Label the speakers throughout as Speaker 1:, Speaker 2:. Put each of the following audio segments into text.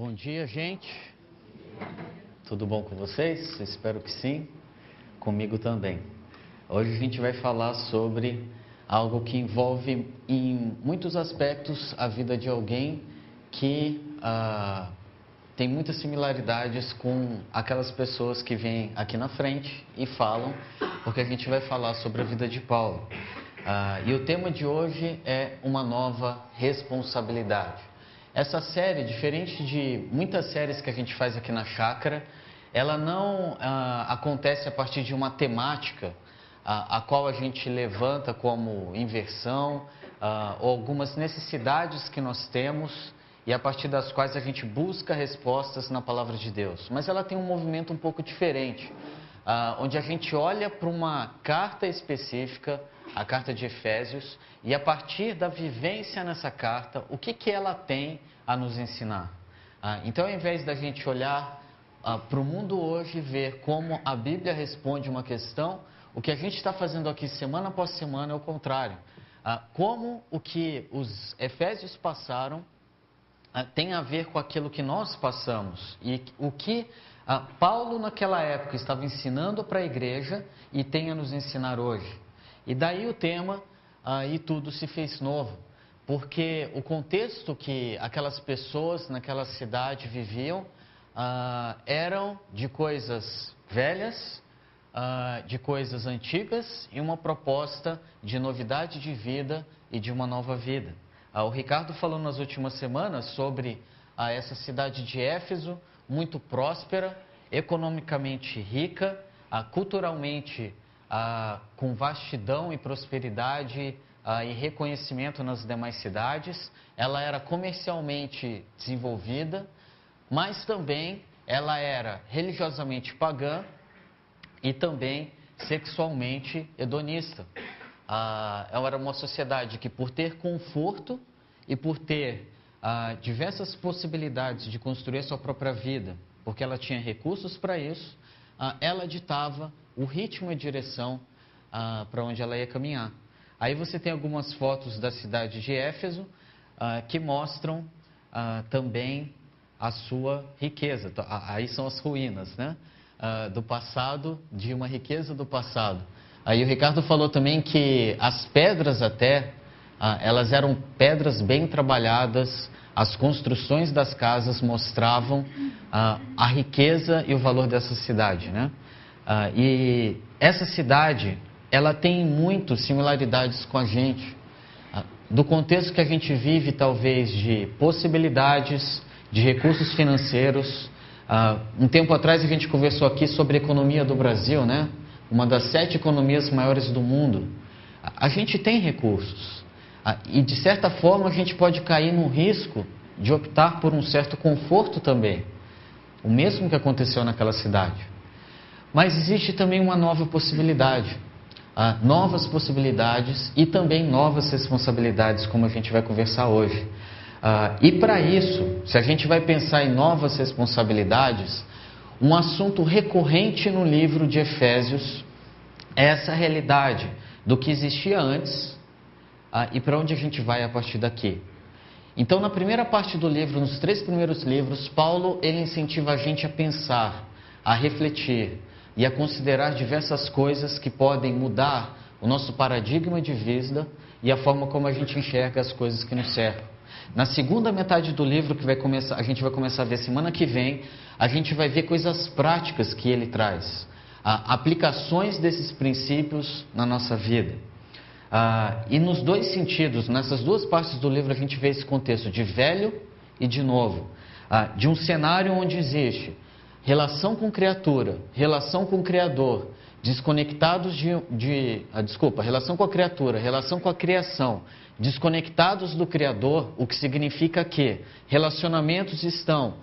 Speaker 1: Bom dia, gente. Tudo bom com vocês? Espero que sim. Comigo também. Hoje a gente vai falar sobre algo que envolve em muitos aspectos a vida de alguém que tem muitas similaridades com aquelas pessoas que vêm aqui na frente e falam, porque a gente vai falar sobre a vida de Paulo. E o tema de hoje é uma nova responsabilidade. Essa série, diferente de muitas séries que a gente faz aqui na Chácara, ela não acontece a partir de uma temática a qual a gente levanta como inversão, ou algumas necessidades que nós temos e a partir das quais a gente busca respostas na Palavra de Deus. Mas ela tem um movimento um pouco diferente, onde a gente olha para uma carta específica, a carta de Efésios, e a partir da vivência nessa carta, o que ela tem a nos ensinar. Então, ao invés da gente olhar para o mundo hoje e ver como a Bíblia responde uma questão, o que a gente está fazendo aqui semana após semana é o contrário. Como o que os Efésios passaram tem a ver com aquilo que nós passamos e o que Paulo naquela época estava ensinando para a igreja e tem a nos ensinar hoje. E daí o tema, e tudo se fez novo, porque o contexto que aquelas pessoas naquela cidade viviam eram de coisas velhas, de coisas antigas e uma proposta de novidade de vida e de uma nova vida. O Ricardo falou nas últimas semanas sobre essa cidade de Éfeso, muito próspera, economicamente rica, culturalmente com vastidão e prosperidade e reconhecimento nas demais cidades. Ela era comercialmente desenvolvida, mas também ela era religiosamente pagã e também sexualmente hedonista. Ela era uma sociedade que, por ter conforto e por ter diversas possibilidades de construir a sua própria vida, porque ela tinha recursos para isso, ela ditava o ritmo e a direção para onde ela ia caminhar. Aí você tem algumas fotos da cidade de Éfeso que mostram também a sua riqueza. Aí são as ruínas, né? Do passado, de uma riqueza do passado. Aí o Ricardo falou também que as pedras até, elas eram pedras bem trabalhadas, as construções das casas mostravam a riqueza e o valor dessa cidade, né? E essa cidade, ela tem muitas similaridades com a gente, do contexto que a gente vive, talvez, de possibilidades, de recursos financeiros. Um tempo atrás a gente conversou aqui sobre a economia do Brasil, né? Uma das 7 economias maiores do mundo. A gente tem recursos e, de certa forma, a gente pode cair no risco de optar por um certo conforto também, o mesmo que aconteceu naquela cidade. Mas existe também uma nova possibilidade, novas possibilidades e também novas responsabilidades, como a gente vai conversar hoje. E para isso, se a gente vai pensar em novas responsabilidades, um assunto recorrente no livro de Efésios é essa realidade do que existia antes e para onde a gente vai a partir daqui. Então, na primeira parte do livro, nos 3 primeiros livros, Paulo ele incentiva a gente a pensar, a refletir e a considerar diversas coisas que podem mudar o nosso paradigma de vida e a forma como a gente enxerga as coisas que nos cercam. Na segunda metade do livro, que a gente vai começar a ver semana que vem, a gente vai ver coisas práticas que ele traz, aplicações desses princípios na nossa vida. E nos dois sentidos, nessas duas partes do livro, a gente vê esse contexto de velho e de novo, de um cenário onde existe relação com criatura, relação com o Criador, desconectados relação com a criatura, relação com a criação, desconectados do Criador, o que significa que relacionamentos estão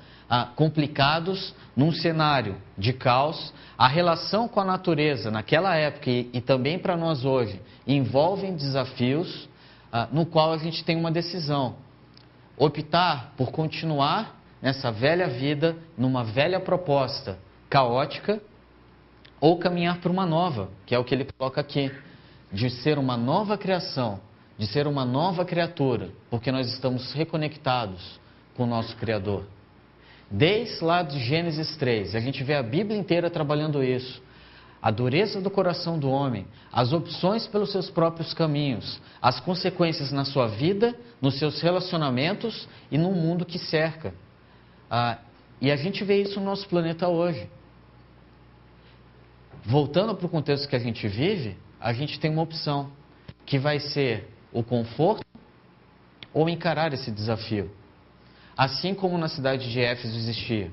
Speaker 1: complicados num cenário de caos. A relação com a natureza naquela época e também para nós hoje envolvem desafios no qual a gente tem uma decisão: optar por continuar nessa velha vida, numa velha proposta caótica, ou caminhar para uma nova, que é o que ele coloca aqui, de ser uma nova criação, de ser uma nova criatura, porque nós estamos reconectados com o nosso Criador. Desde lá de Gênesis 3, a gente vê a Bíblia inteira trabalhando isso. A dureza do coração do homem, as opções pelos seus próprios caminhos, as consequências na sua vida, nos seus relacionamentos e no mundo que cerca. E a gente vê isso no nosso planeta hoje. Voltando para o contexto que a gente vive, a gente tem uma opção, que vai ser o conforto ou encarar esse desafio. Assim como na cidade de Éfeso existia.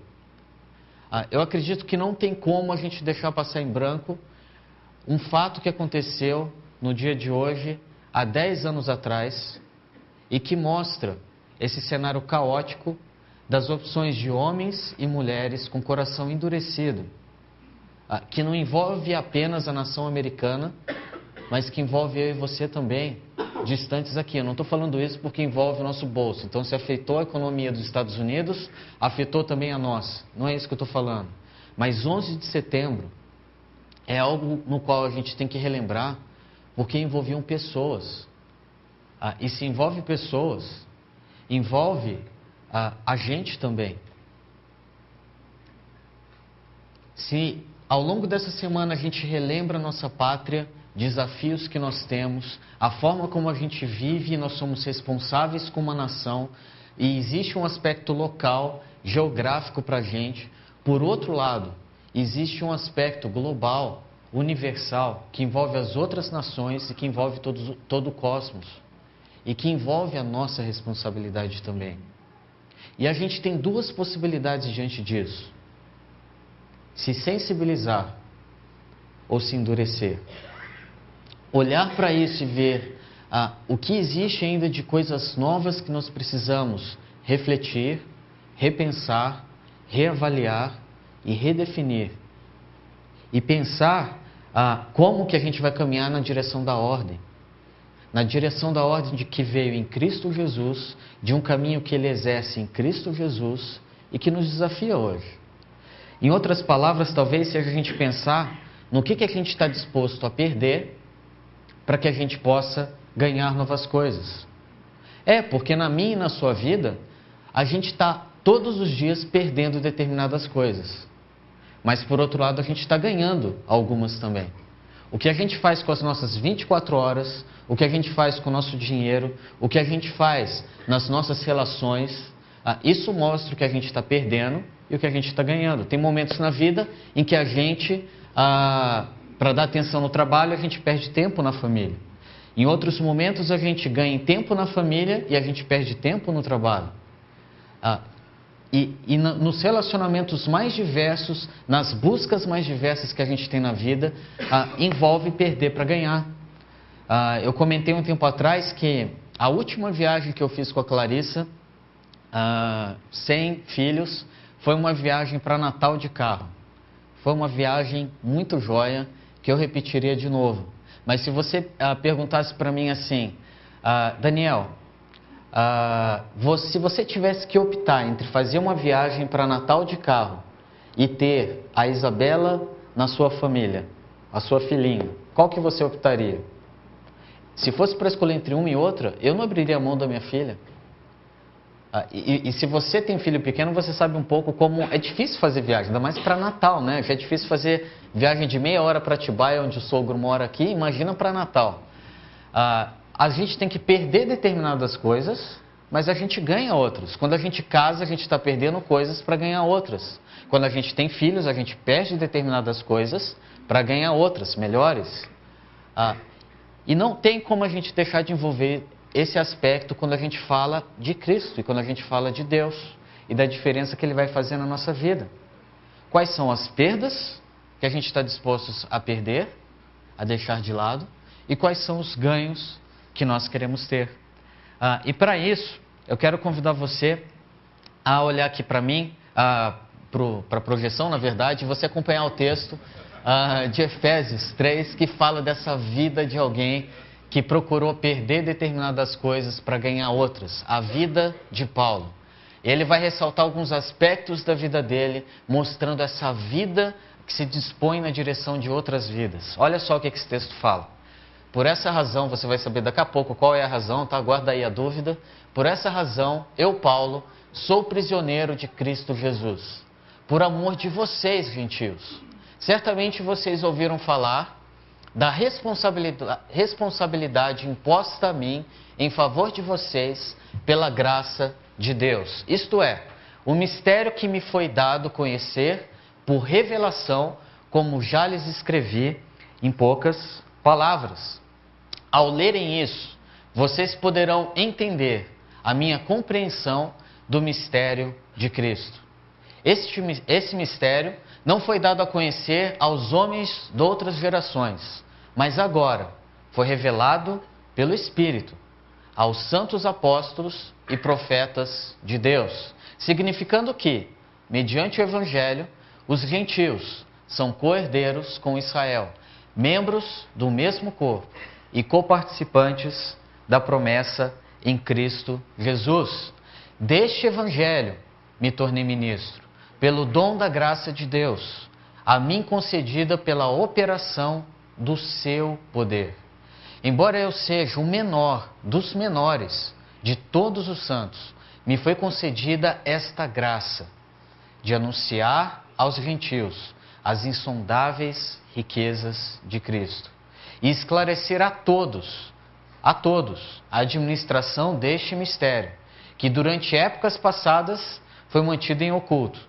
Speaker 1: Eu acredito que não tem como a gente deixar passar em branco um fato que aconteceu no dia de hoje, há 10 anos atrás, e que mostra esse cenário caótico das opções de homens e mulheres com coração endurecido, que não envolve apenas a nação americana, mas que envolve eu e você também, distantes aqui. Eu não estou falando isso porque envolve o nosso bolso. Então, se afetou a economia dos Estados Unidos, afetou também a nossa. Não é isso que eu estou falando. Mas 11 de setembro é algo no qual a gente tem que relembrar, porque envolviam pessoas. E se envolve pessoas, envolve a gente também. Se ao longo dessa semana a gente relembra a nossa pátria, desafios que nós temos, a forma como a gente vive, nós somos responsáveis como uma nação, e existe um aspecto local, geográfico para a gente. Por outro lado, existe um aspecto global, universal, que envolve as outras nações e que envolve todo o cosmos, e que envolve a nossa responsabilidade também. E a gente tem duas possibilidades diante disso: se sensibilizar ou se endurecer. Olhar para isso e ver o que existe ainda de coisas novas que nós precisamos refletir, repensar, reavaliar e redefinir. E pensar como que a gente vai caminhar na direção da ordem. Na direção da ordem de que veio em Cristo Jesus, de um caminho que Ele exerce em Cristo Jesus e que nos desafia hoje. Em outras palavras, talvez seja a gente pensar no que a gente está disposto a perder para que a gente possa ganhar novas coisas. Porque na minha e na sua vida, a gente está todos os dias perdendo determinadas coisas. Mas por outro lado, a gente está ganhando algumas também. O que a gente faz com as nossas 24 horas, o que a gente faz com o nosso dinheiro, o que a gente faz nas nossas relações, isso mostra o que a gente está perdendo e o que a gente está ganhando. Tem momentos na vida em que a gente, para dar atenção no trabalho, a gente perde tempo na família. Em outros momentos, a gente ganha tempo na família e a gente perde tempo no trabalho. E nos relacionamentos mais diversos, nas buscas mais diversas que a gente tem na vida, envolve perder para ganhar. Eu comentei um tempo atrás que a última viagem que eu fiz com a Clarissa, sem filhos, foi uma viagem para Natal de carro. Foi uma viagem muito joia, que eu repetiria de novo. Mas se você perguntasse para mim assim, Daniel, se você tivesse que optar entre fazer uma viagem para Natal de carro e ter a Isabela na sua família, a sua filhinha, qual que você optaria? Se fosse para escolher entre uma e outra, eu não abriria a mão da minha filha. E se você tem filho pequeno, você sabe um pouco como é difícil fazer viagem, ainda mais para Natal, né? Já é difícil fazer viagem de meia hora para Atibaia, onde o sogro mora aqui, imagina para Natal. A gente tem que perder determinadas coisas, mas a gente ganha outras. Quando a gente casa, a gente está perdendo coisas para ganhar outras. Quando a gente tem filhos, a gente perde determinadas coisas para ganhar outras, melhores. E não tem como a gente deixar de envolver esse aspecto quando a gente fala de Cristo e quando a gente fala de Deus e da diferença que Ele vai fazer na nossa vida. Quais são as perdas que a gente está disposto a perder, a deixar de lado, e quais são os ganhos que nós queremos ter. E para isso, eu quero convidar você a olhar aqui para mim, para a projeção, na verdade, e você acompanhar o texto de Efésios 3, que fala dessa vida de alguém que procurou perder determinadas coisas para ganhar outras. A vida de Paulo. Ele vai ressaltar alguns aspectos da vida dele, mostrando essa vida que se dispõe na direção de outras vidas. Olha só o que esse texto fala. Por essa razão, você vai saber daqui a pouco qual é a razão, tá? Guarda aí a dúvida. Por essa razão, eu, Paulo, sou prisioneiro de Cristo Jesus, por amor de vocês, gentios. Certamente vocês ouviram falar da responsabilidade imposta a mim em favor de vocês pela graça de Deus. Isto é, o mistério que me foi dado conhecer por revelação, como já lhes escrevi em poucas palavras. Ao lerem isso, vocês poderão entender a minha compreensão do mistério de Cristo. Esse mistério não foi dado a conhecer aos homens de outras gerações, mas agora foi revelado pelo Espírito aos santos apóstolos e profetas de Deus, significando que, mediante o Evangelho, os gentios são co-herdeiros com Israel, membros do mesmo corpo e coparticipantes da promessa em Cristo Jesus. Deste Evangelho me tornei ministro, pelo dom da graça de Deus, a mim concedida pela operação do seu poder. Embora eu seja o menor dos menores de todos os santos, me foi concedida esta graça de anunciar aos gentios as insondáveis riquezas de Cristo e esclarecer a todos a administração deste mistério, que durante épocas passadas foi mantido em oculto,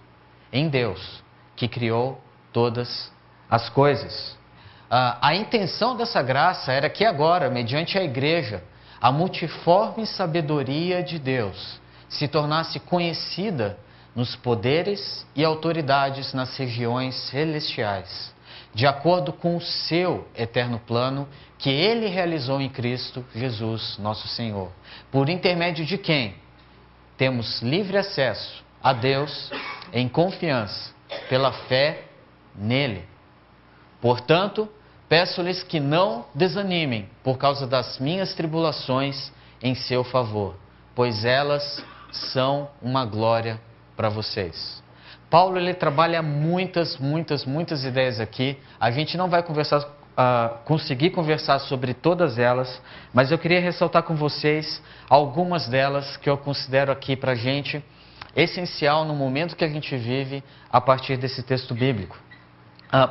Speaker 1: em Deus, que criou todas as coisas. A intenção dessa graça era que agora, mediante a igreja, a multiforme sabedoria de Deus se tornasse conhecida nos poderes e autoridades nas regiões celestiais, de acordo com o seu eterno plano que Ele realizou em Cristo Jesus, nosso Senhor, por intermédio de quem temos livre acesso a Deus em confiança, pela fé nele. Portanto, peço-lhes que não desanimem por causa das minhas tribulações em seu favor, pois elas são uma glória para vocês. Paulo, ele trabalha muitas ideias aqui. A gente não vai conseguir conversar sobre todas elas, mas eu queria ressaltar com vocês algumas delas que eu considero aqui para a gente essencial no momento que a gente vive a partir desse texto bíblico.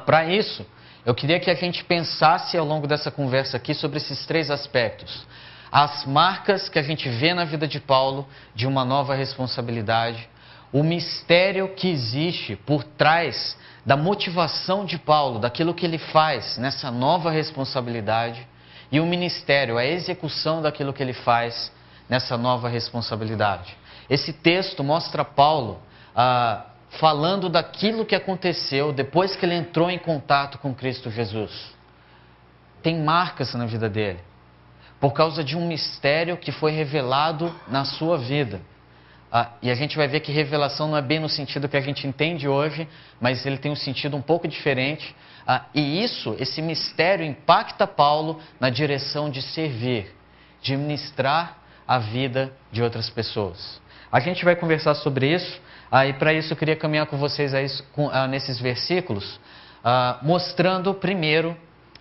Speaker 1: Para isso, eu queria que a gente pensasse ao longo dessa conversa aqui sobre esses três aspectos. As marcas que a gente vê na vida de Paulo de uma nova responsabilidade, o mistério que existe por trás da motivação de Paulo, daquilo que ele faz nessa nova responsabilidade, e o ministério, a execução daquilo que ele faz nessa nova responsabilidade. Esse texto mostra Paulo falando daquilo que aconteceu depois que ele entrou em contato com Cristo Jesus. Tem marcas na vida dele, por causa de um mistério que foi revelado na sua vida. E a gente vai ver que revelação não é bem no sentido que a gente entende hoje, mas ele tem um sentido um pouco diferente. E esse mistério impacta Paulo na direção de servir, de ministrar a vida de outras pessoas. A gente vai conversar sobre isso, e para isso eu queria caminhar com vocês nesses versículos, mostrando primeiro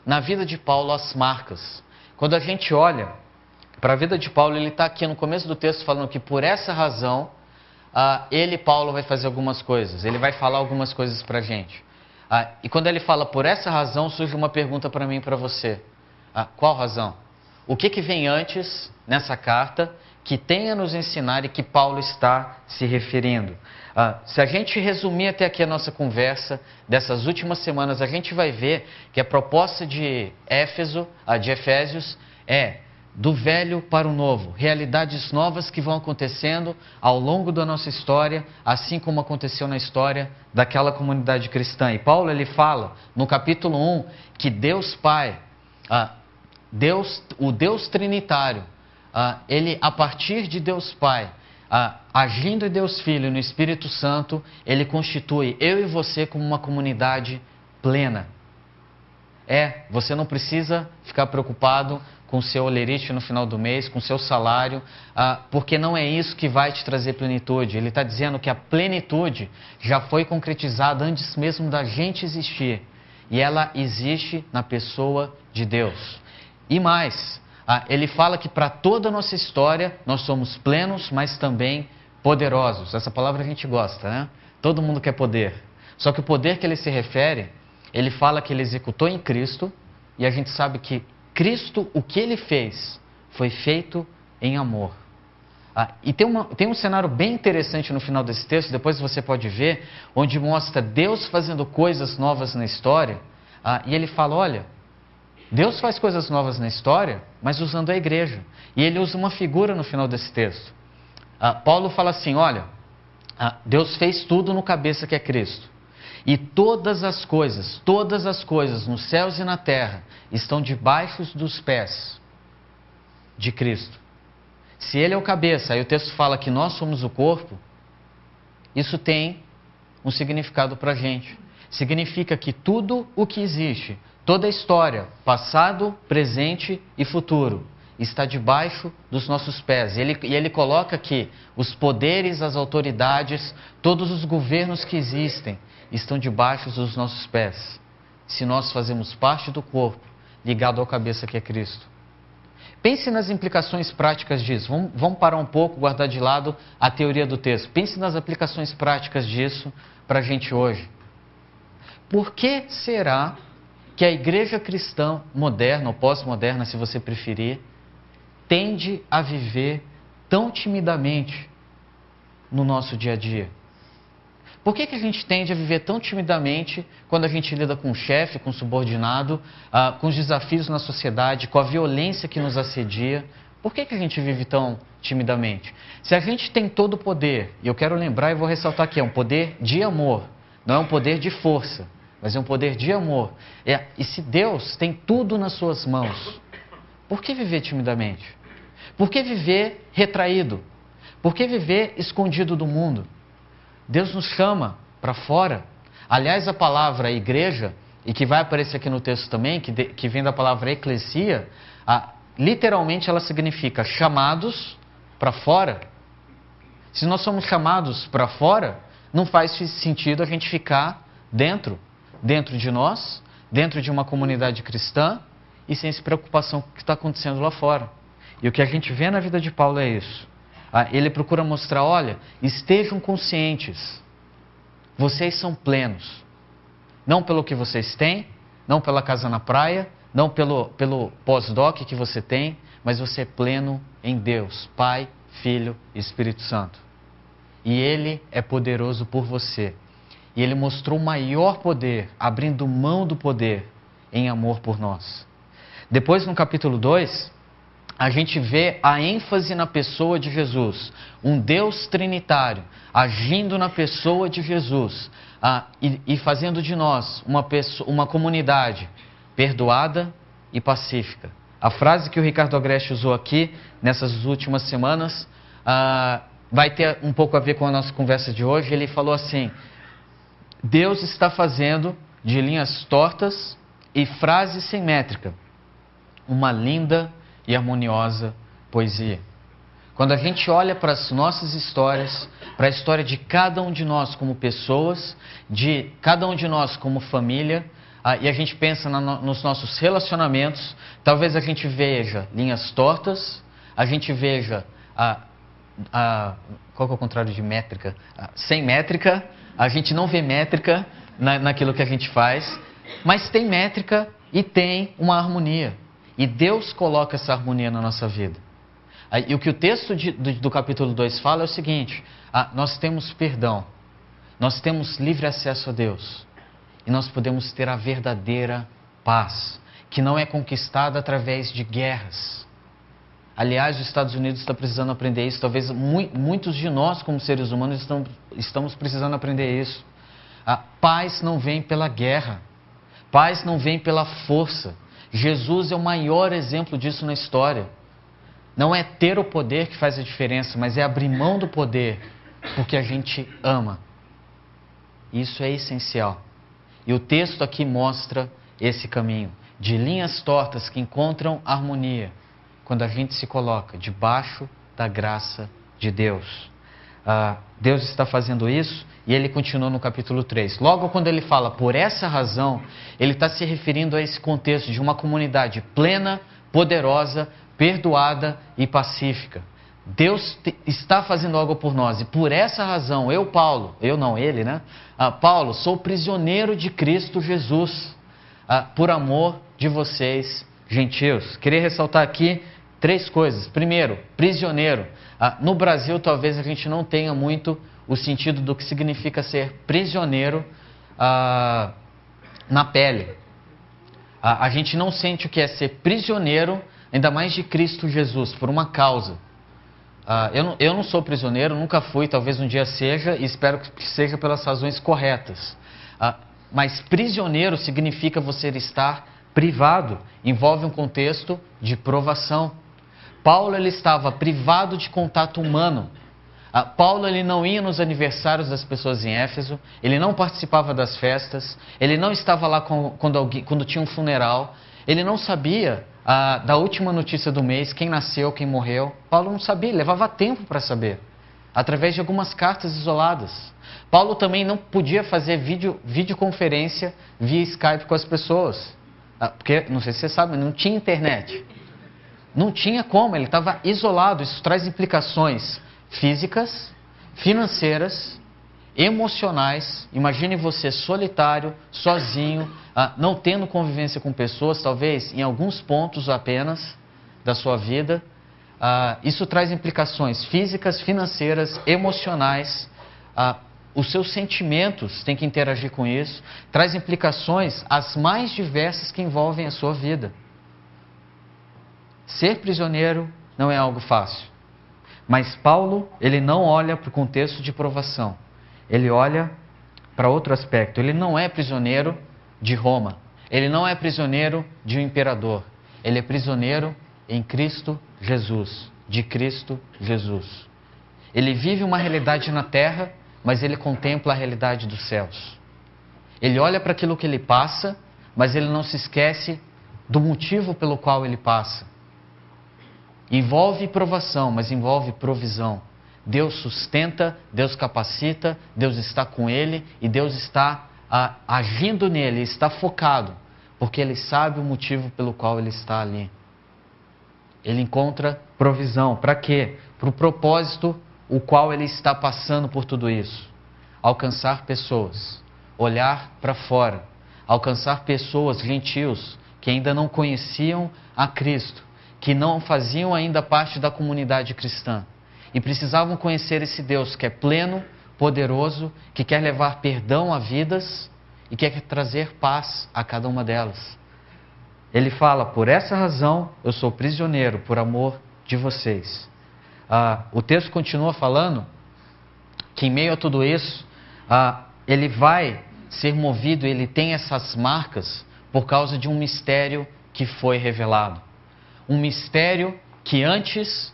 Speaker 1: na vida de Paulo as marcas. Quando a gente olha para a vida de Paulo, ele está aqui no começo do texto falando que por essa razão, Paulo, vai fazer algumas coisas, ele vai falar algumas coisas para a gente. E quando ele fala por essa razão, surge uma pergunta para mim e para você. Qual razão? O que vem antes nessa carta que tem a nos ensinar e que Paulo está se referindo? Se a gente resumir até aqui a nossa conversa dessas últimas semanas, a gente vai ver que a proposta de Efésios é do velho para o novo, realidades novas que vão acontecendo ao longo da nossa história, assim como aconteceu na história daquela comunidade cristã. E Paulo, ele fala no capítulo 1 que Deus Pai, o Deus Trinitário, ele, a partir de Deus Pai, agindo em Deus Filho e no Espírito Santo, ele constitui eu e você como uma comunidade plena. Você não precisa ficar preocupado com o seu olerite no final do mês, com o seu salário, porque não é isso que vai te trazer plenitude. Ele está dizendo que a plenitude já foi concretizada antes mesmo da gente existir. E ela existe na pessoa de Deus. E mais, ele fala que para toda a nossa história nós somos plenos, mas também poderosos. Essa palavra a gente gosta, né? Todo mundo quer poder. Só que o poder que ele se refere, ele fala que ele executou em Cristo, e a gente sabe que Cristo, o que ele fez, foi feito em amor. E tem um cenário bem interessante no final desse texto, depois você pode ver, onde mostra Deus fazendo coisas novas na história, e ele fala, olha, Deus faz coisas novas na história, mas usando a igreja. E ele usa uma figura no final desse texto. Paulo fala assim, olha, Deus fez tudo no cabeça que é Cristo. E todas as coisas nos céus e na terra, estão debaixo dos pés de Cristo. Se ele é o cabeça, aí o texto fala que nós somos o corpo, isso tem um significado para a gente. Significa que tudo o que existe, toda a história, passado, presente e futuro, está debaixo dos nossos pés. E ele coloca que os poderes, as autoridades, todos os governos que existem, estão debaixo dos nossos pés. Se nós fazemos parte do corpo, ligado ao cabeça que é Cristo. Pense nas implicações práticas disso. Vamos parar um pouco, guardar de lado a teoria do texto. Pense nas aplicações práticas disso para a gente hoje. Por que será que a igreja cristã moderna, ou pós-moderna, se você preferir, tende a viver tão timidamente no nosso dia a dia? Por que a gente tende a viver tão timidamente quando a gente lida com o chefe, com o subordinado, com os desafios na sociedade, com a violência que nos assedia? Por que a gente vive tão timidamente? Se a gente tem todo o poder, e eu quero lembrar e vou ressaltar aqui, é um poder de amor, não é um poder de força, mas é um poder de amor. E se Deus tem tudo nas suas mãos, por que viver timidamente? Por que viver retraído? Por que viver escondido do mundo? Deus nos chama para fora. Aliás, a palavra igreja, e que vai aparecer aqui no texto também, que vem da palavra eclesia, literalmente ela significa chamados para fora. Se nós somos chamados para fora, não faz sentido a gente ficar dentro de nós, dentro de uma comunidade cristã, e sem se preocupação com o que está acontecendo lá fora. E o que a gente vê na vida de Paulo é isso. Ele procura mostrar, olha, estejam conscientes, vocês são plenos. Não pelo que vocês têm, não pela casa na praia, não pelo pós-doc que você tem, mas você é pleno em Deus, Pai, Filho e Espírito Santo. E Ele é poderoso por você. E Ele mostrou o maior poder, abrindo mão do poder em amor por nós. Depois, no capítulo 2... a gente vê a ênfase na pessoa de Jesus, um Deus trinitário, agindo na pessoa de Jesus, e fazendo de nós uma comunidade perdoada e pacífica. A frase que o Ricardo Agreste usou aqui, nessas últimas semanas, vai ter um pouco a ver com a nossa conversa de hoje. Ele falou assim, Deus está fazendo de linhas tortas e frase sem métrica uma linda e harmoniosa poesia. Quando a gente olha para as nossas histórias, para a história de cada um de nós como pessoas, de cada um de nós como família, e a gente pensa nos nossos relacionamentos, talvez a gente veja linhas tortas, a gente veja, qual que é o contrário de métrica? Sem métrica, a gente não vê métrica naquilo que a gente faz, mas tem métrica e tem uma harmonia. E Deus coloca essa harmonia na nossa vida. E o que o texto do capítulo 2 fala é o seguinte, nós temos perdão, nós temos livre acesso a Deus, e nós podemos ter a verdadeira paz, que não é conquistada através de guerras. Aliás, os Estados Unidos está precisando aprender isso, talvez muitos de nós como seres humanos estamos precisando aprender isso. A paz não vem pela guerra, paz não vem pela força. Jesus é o maior exemplo disso na história. Não é ter o poder que faz a diferença, mas é abrir mão do poder, porque a gente ama. Isso é essencial. E o texto aqui mostra esse caminho, de linhas tortas que encontram harmonia, quando a gente se coloca debaixo da graça de Deus. Deus está fazendo isso, e ele continua no capítulo 3. Logo quando ele fala, por essa razão, ele está se referindo a esse contexto de uma comunidade plena, poderosa, perdoada e pacífica. Deus está fazendo algo por nós. E por essa razão, eu, Paulo, eu não, ele, né? Paulo, sou prisioneiro de Cristo Jesus, por amor de vocês, gentios. Queria ressaltar aqui 3 coisas. Primeiro, prisioneiro. No Brasil, talvez a gente não tenha muito o sentido do que significa ser prisioneiro na pele. A gente não sente o que é ser prisioneiro, ainda mais de Cristo Jesus, por uma causa. Eu não sou prisioneiro, nunca fui, talvez um dia seja, e espero que seja pelas razões corretas. Mas prisioneiro significa você estar privado, envolve um contexto de provação. Paulo ele estava privado de contato humano. Paulo ele não ia nos aniversários das pessoas em Éfeso, ele não participava das festas, ele não estava lá quando tinha um funeral, ele não sabia da última notícia do mês, quem nasceu, quem morreu. Paulo não sabia, levava tempo para saber, através de algumas cartas isoladas. Paulo também não podia fazer videoconferência via Skype com as pessoas, porque, não sei se você sabe, não tinha internet. Não tinha como, ele estava isolado. Isso traz implicações físicas, financeiras, emocionais. Imagine você solitário, sozinho, não tendo convivência com pessoas, talvez em alguns pontos apenas da sua vida. Isso traz implicações físicas, financeiras, emocionais. Os seus sentimentos têm que interagir com isso. Traz implicações as mais diversas que envolvem a sua vida. Ser prisioneiro não é algo fácil. Mas Paulo, ele não olha para o contexto de provação. Ele olha para outro aspecto. Ele não é prisioneiro de Roma. Ele não é prisioneiro de um imperador. Ele é prisioneiro em Cristo Jesus. De Cristo Jesus. Ele vive uma realidade na terra, mas ele contempla a realidade dos céus. Ele olha para aquilo que ele passa, mas ele não se esquece do motivo pelo qual ele passa. Envolve provação, mas envolve provisão. Deus sustenta, Deus capacita, Deus está com ele e Deus está agindo nele, está focado, porque ele sabe o motivo pelo qual ele está ali. Ele encontra provisão. Para quê? Para o propósito o qual ele está passando por tudo isso. Alcançar pessoas, olhar para fora, alcançar pessoas, gentios, que ainda não conheciam a Cristo, que não faziam ainda parte da comunidade cristã e precisavam conhecer esse Deus que é pleno, poderoso, que quer levar perdão a vidas e quer trazer paz a cada uma delas. Ele fala, por essa razão eu sou prisioneiro por amor de vocês. O texto continua falando que em meio a tudo isso, ele vai ser movido, ele tem essas marcas por causa de um mistério que foi revelado. Um mistério que antes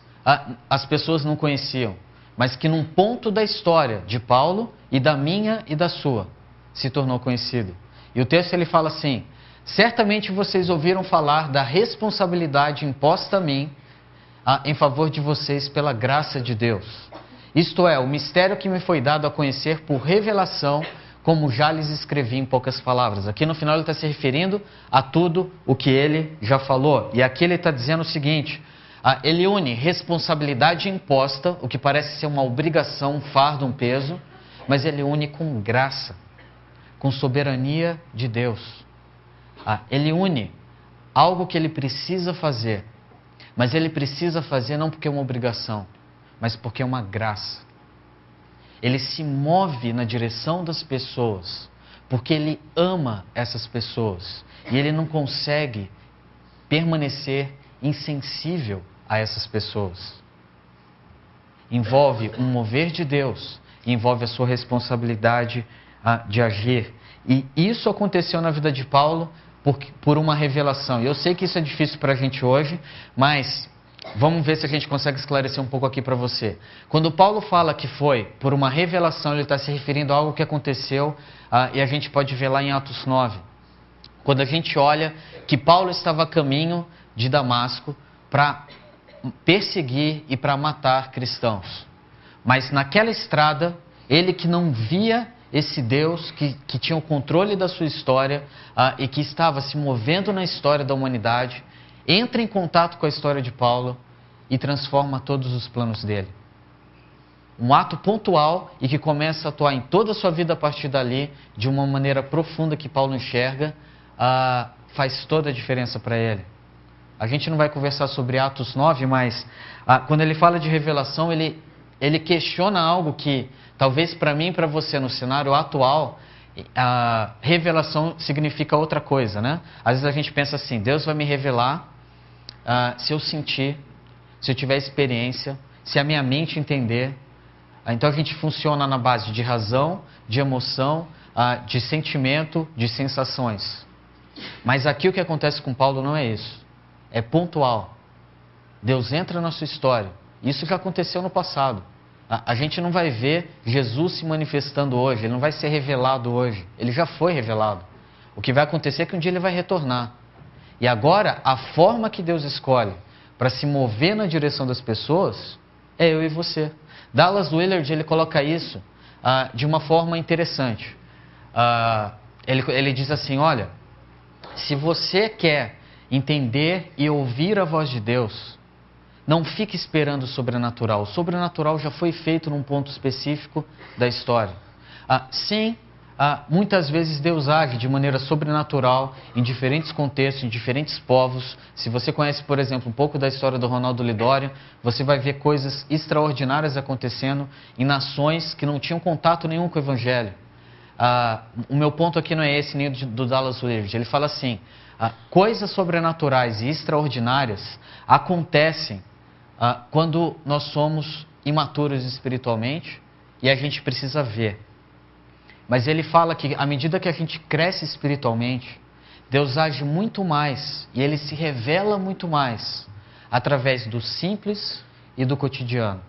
Speaker 1: as pessoas não conheciam, mas que num ponto da história de Paulo e da minha e da sua, se tornou conhecido. E o texto ele fala assim, certamente vocês ouviram falar da responsabilidade imposta a mim em favor de vocês pela graça de Deus. Isto é, o mistério que me foi dado a conhecer por revelação, como já lhes escrevi em poucas palavras. Aqui no final ele está se referindo a tudo o que ele já falou. E aqui ele está dizendo o seguinte, ele une responsabilidade imposta, o que parece ser uma obrigação, um fardo, um peso, mas ele une com graça, com soberania de Deus. Ele une algo que ele precisa fazer, mas ele precisa fazer não porque é uma obrigação, mas porque é uma graça. Ele se move na direção das pessoas, porque ele ama essas pessoas. E ele não consegue permanecer insensível a essas pessoas. Envolve um mover de Deus, envolve a sua responsabilidade de agir. E isso aconteceu na vida de Paulo por uma revelação. E eu sei que isso é difícil para a gente hoje, mas vamos ver se a gente consegue esclarecer um pouco aqui para você. Quando Paulo fala que foi por uma revelação, ele está se referindo a algo que aconteceu, e a gente pode ver lá em Atos 9. Quando a gente olha que Paulo estava a caminho de Damasco para perseguir e para matar cristãos. Mas naquela estrada, ele que não via esse Deus que tinha o controle da sua história e que estava se movendo na história da humanidade, entra em contato com a história de Paulo e transforma todos os planos dele. Um ato pontual e que começa a atuar em toda a sua vida a partir dali, de uma maneira profunda que Paulo enxerga, faz toda a diferença para ele. A gente não vai conversar sobre Atos 9, mas quando ele fala de revelação, ele questiona algo que, talvez para mim e para você, no cenário atual, a revelação significa outra coisa, né? Às vezes a gente pensa assim, Deus vai me revelar se eu sentir, se eu tiver experiência, se a minha mente entender. Então a gente funciona na base de razão, de emoção, de sentimento, de sensações. Mas aqui o que acontece com Paulo não é isso. É pontual. Deus entra na sua história. Isso já aconteceu no passado. A gente não vai ver Jesus se manifestando hoje, ele não vai ser revelado hoje. Ele já foi revelado. O que vai acontecer é que um dia ele vai retornar. E agora, a forma que Deus escolhe para se mover na direção das pessoas é eu e você. Dallas Willard, ele coloca isso de uma forma interessante. Ele diz assim, olha, se você quer entender e ouvir a voz de Deus, não fique esperando o sobrenatural. O sobrenatural já foi feito num ponto específico da história. Sim, muitas vezes Deus age de maneira sobrenatural em diferentes contextos, em diferentes povos. Se você conhece, por exemplo, um pouco da história do Ronaldo Lidório, você vai ver coisas extraordinárias acontecendo em nações que não tinham contato nenhum com o Evangelho. O meu ponto aqui não é esse nem do Dallas Willard. Ele fala assim, coisas sobrenaturais e extraordinárias acontecem quando nós somos imaturos espiritualmente e a gente precisa ver. Mas ele fala que à medida que a gente cresce espiritualmente, Deus age muito mais e ele se revela muito mais através do simples e do cotidiano.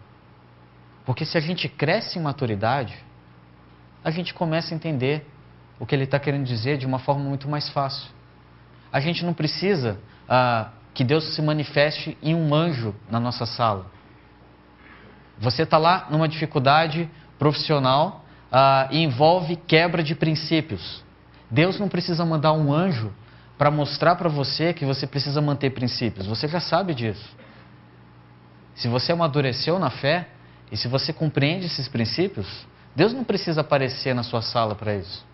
Speaker 1: Porque se a gente cresce em maturidade, a gente começa a entender o que ele está querendo dizer de uma forma muito mais fácil. A gente não precisa que Deus se manifeste em um anjo na nossa sala. Você está lá numa dificuldade profissional e envolve quebra de princípios. Deus não precisa mandar um anjo para mostrar para você que você precisa manter princípios. Você já sabe disso. Se você amadureceu na fé e se você compreende esses princípios, Deus não precisa aparecer na sua sala para isso.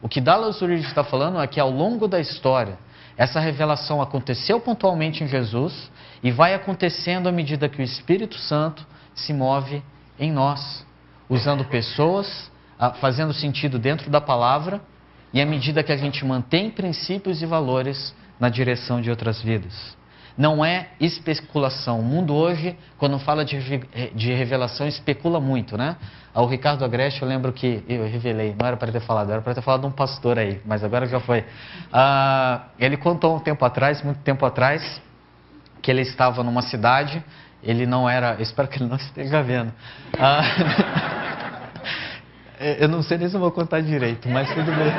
Speaker 1: O que Dallas Willard está falando é que ao longo da história, essa revelação aconteceu pontualmente em Jesus e vai acontecendo à medida que o Espírito Santo se move em nós, usando pessoas, fazendo sentido dentro da palavra e à medida que a gente mantém princípios e valores na direção de outras vidas. Não é especulação. O mundo hoje, quando fala de revelação, especula muito, né? O Ricardo Agreste, eu lembro que eu revelei, não era para ter falado, era para ter falado de um pastor aí, mas agora já foi. Ele contou muito tempo atrás, que ele estava numa cidade, ele não era, espero que ele não esteja vendo. Eu não sei nem se eu vou contar direito, mas tudo bem.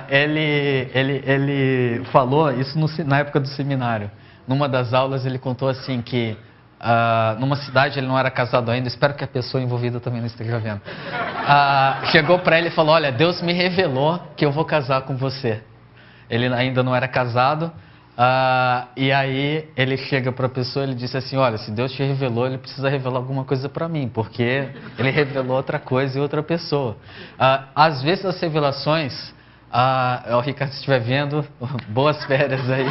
Speaker 1: Ele falou isso na época do seminário. Numa das aulas ele contou assim que numa cidade ele não era casado ainda, espero que a pessoa envolvida também não esteja vendo. Chegou para ele e falou, olha, Deus me revelou que eu vou casar com você. Ele ainda não era casado, e aí ele chega para a pessoa e ele disse assim, olha, se Deus te revelou, ele precisa revelar alguma coisa para mim, porque ele revelou outra coisa e outra pessoa. Às vezes as revelações, o Ricardo se estiver vendo, boas férias aí.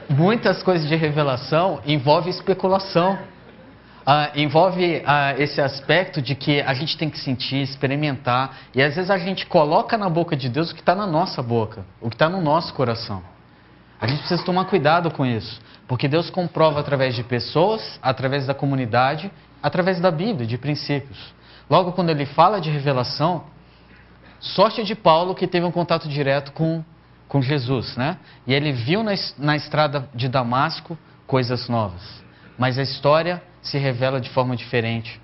Speaker 1: Muitas coisas de revelação envolvem especulação. Envolve esse aspecto de que a gente tem que sentir, experimentar, e às vezes a gente coloca na boca de Deus o que está na nossa boca, o que está no nosso coração. A gente precisa tomar cuidado com isso, porque Deus comprova através de pessoas, através da comunidade, através da Bíblia, de princípios. Logo, quando ele fala de revelação, sorte de Paulo que teve um contato direto com Jesus, né? E ele viu na estrada de Damasco coisas novas, mas a história se revela de forma diferente.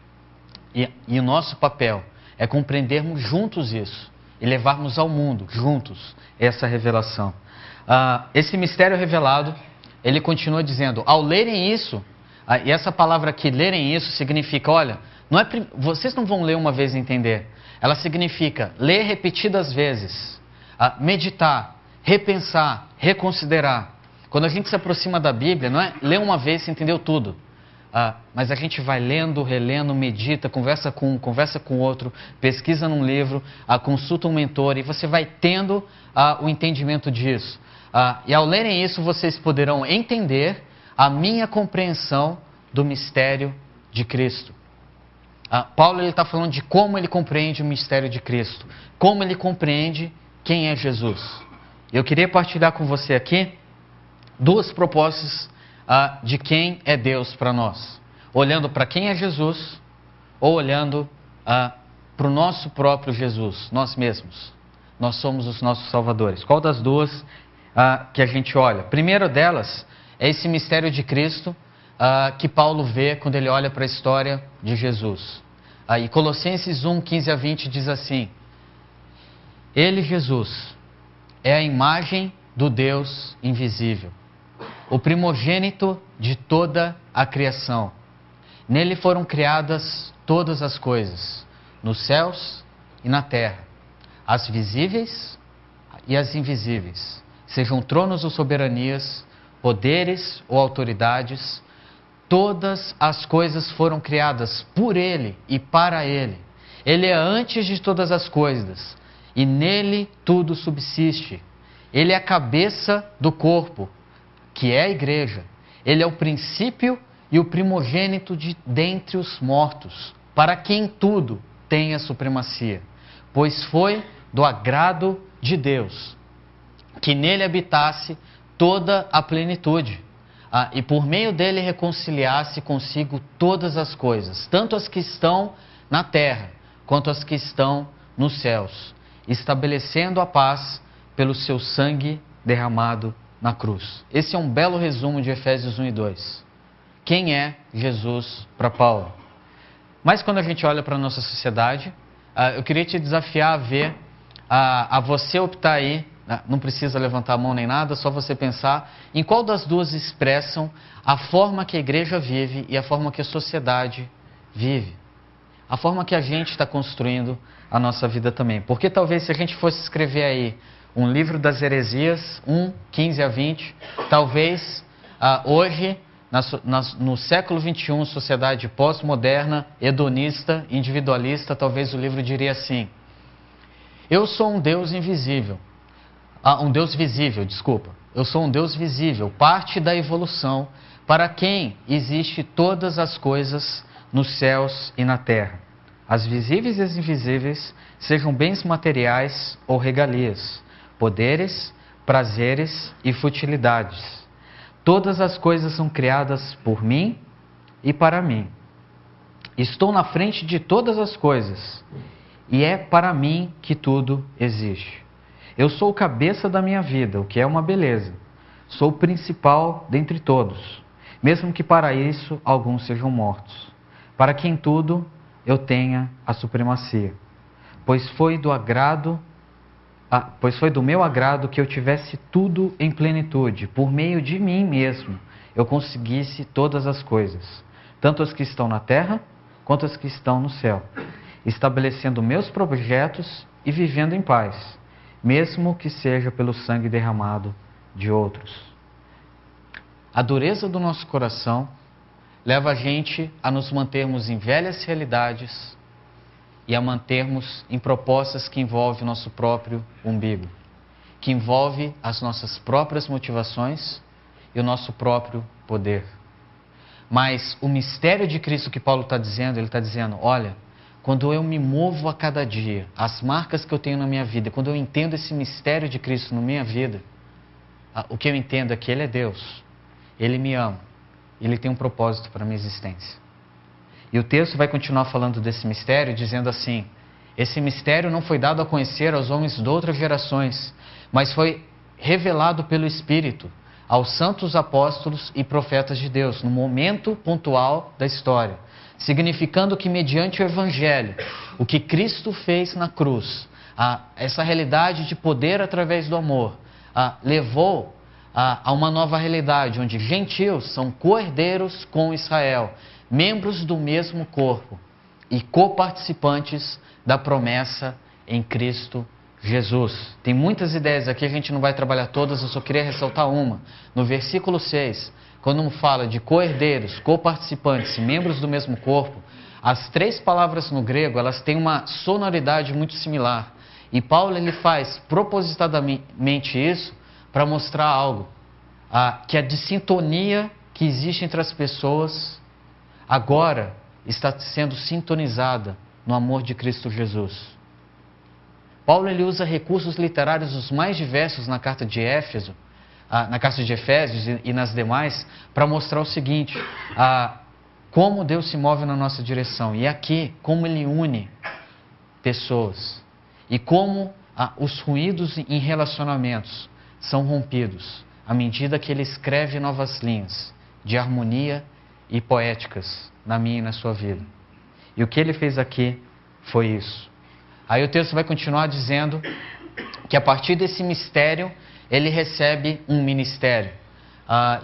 Speaker 1: E o nosso papel é compreendermos juntos isso e levarmos ao mundo, juntos, essa revelação. Esse mistério revelado, ele continua dizendo, ao lerem isso, e essa palavra aqui, lerem isso, significa, olha, vocês não vão ler uma vez e entender. Ela significa ler repetidas vezes, meditar, repensar, reconsiderar. Quando a gente se aproxima da Bíblia, não é ler uma vez e entendeu tudo. Mas a gente vai lendo, relendo, medita, conversa com um, conversa com outro, pesquisa num livro, consulta um mentor e você vai tendo o entendimento disso. E ao lerem isso, vocês poderão entender a minha compreensão do mistério de Cristo. Paulo está falando de como ele compreende o mistério de Cristo, como ele compreende quem é Jesus. Eu queria partilhar com você aqui duas propostas de quem é Deus para nós. Olhando para quem é Jesus ou olhando para o nosso próprio Jesus, nós mesmos. Nós somos os nossos salvadores. Qual das duas que a gente olha? Primeiro delas é esse mistério de Cristo que Paulo vê quando ele olha para a história de Jesus. E Colossenses 1, 15 a 20 diz assim: Ele, Jesus, é a imagem do Deus invisível, o primogênito de toda a criação. Nele foram criadas todas as coisas, nos céus e na terra, as visíveis e as invisíveis, sejam tronos ou soberanias, poderes ou autoridades. Todas as coisas foram criadas por Ele e para Ele. Ele é antes de todas as coisas e nele tudo subsiste. Ele é a cabeça do corpo, que é a igreja. Ele é o princípio e o primogênito dentre os mortos, para quem tudo tem a supremacia. Pois foi do agrado de Deus que nele habitasse toda a plenitude. E por meio dele reconciliasse consigo todas as coisas, tanto as que estão na terra, quanto as que estão nos céus, estabelecendo a paz pelo seu sangue derramado na cruz. Esse é um belo resumo de Efésios 1 e 2. Quem é Jesus para Paulo? Mas quando a gente olha para a nossa sociedade, eu queria te desafiar a ver, a você optar aí. Não precisa levantar a mão nem nada, só você pensar em qual das duas expressam a forma que a igreja vive e a forma que a sociedade vive. A forma que a gente está construindo a nossa vida também. Porque talvez se a gente fosse escrever aí um livro das heresias, 1, 15 a 20, talvez hoje, no século 21, sociedade pós-moderna, hedonista, individualista, talvez o livro diria assim: eu sou um Deus invisível. Um Deus visível, desculpa. Eu sou um Deus visível, parte da evolução, para quem existe todas as coisas nos céus e na terra. As visíveis e as invisíveis, sejam bens materiais ou regalias, poderes, prazeres e futilidades. Todas as coisas são criadas por mim e para mim. Estou na frente de todas as coisas, e é para mim que tudo existe. Eu sou o cabeça da minha vida, o que é uma beleza. Sou o principal dentre todos, mesmo que para isso alguns sejam mortos. Para que em tudo eu tenha a supremacia. Pois foi do meu agrado que eu tivesse tudo em plenitude, por meio de mim mesmo eu conseguisse todas as coisas, tanto as que estão na terra quanto as que estão no céu, estabelecendo meus projetos e vivendo em paz, mesmo que seja pelo sangue derramado de outros. A dureza do nosso coração leva a gente a nos mantermos em velhas realidades e a mantermos em propostas que envolvem o nosso próprio umbigo, que envolve as nossas próprias motivações e o nosso próprio poder. Mas o mistério de Cristo que Paulo está dizendo, ele está dizendo, olha, quando eu me movo a cada dia, as marcas que eu tenho na minha vida, quando eu entendo esse mistério de Cristo na minha vida, o que eu entendo é que Ele é Deus, Ele me ama, Ele tem um propósito para a minha existência. E o texto vai continuar falando desse mistério, dizendo assim: esse mistério não foi dado a conhecer aos homens de outras gerações, mas foi revelado pelo Espírito aos santos apóstolos e profetas de Deus, no momento pontual da história, significando que mediante o Evangelho, o que Cristo fez na cruz, essa realidade de poder através do amor, levou a uma nova realidade, onde gentios são co-herdeiros com Israel, membros do mesmo corpo e coparticipantes da promessa em Cristo Jesus. Tem muitas ideias aqui, a gente não vai trabalhar todas, eu só queria ressaltar uma. No versículo 6, quando fala de co-herdeiros, co-participantes, membros do mesmo corpo, as três palavras no grego, elas têm uma sonoridade muito similar. E Paulo, ele faz propositadamente isso para mostrar algo, que a dissintonia que existe entre as pessoas agora está sendo sintonizada no amor de Cristo Jesus. Paulo, ele usa recursos literários os mais diversos na carta de Éfeso, na carta de Efésios e nas demais, para mostrar o seguinte, como Deus se move na nossa direção. E aqui, como Ele une pessoas. E como os ruídos em relacionamentos são rompidos à medida que Ele escreve novas linhas de harmonia e poéticas na minha e na sua vida. E o que Ele fez aqui foi isso. Aí o texto vai continuar dizendo que a partir desse mistério, Ele recebe um ministério.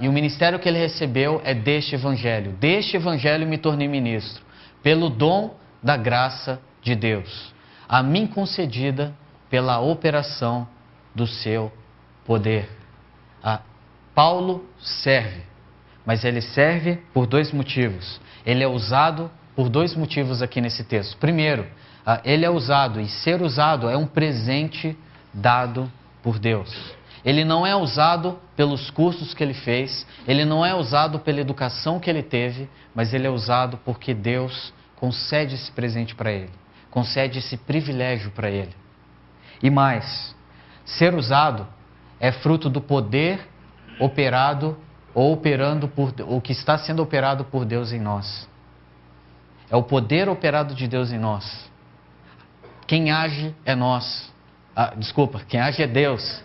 Speaker 1: E o ministério que Ele recebeu é deste Evangelho. Deste Evangelho me tornei ministro, pelo dom da graça de Deus, a mim concedida pela operação do seu poder. Paulo serve, mas ele serve por dois motivos. Ele é usado por dois motivos aqui nesse texto. Primeiro, ele é usado, e ser usado é um presente dado por Deus. Ele não é usado pelos cursos que ele fez, ele não é usado pela educação que ele teve, mas ele é usado porque Deus concede esse presente para ele, concede esse privilégio para ele. E mais, ser usado é fruto do poder operado ou o que está sendo operado por Deus em nós. É o poder operado de Deus em nós. Quem age é nós. Quem age é Deus.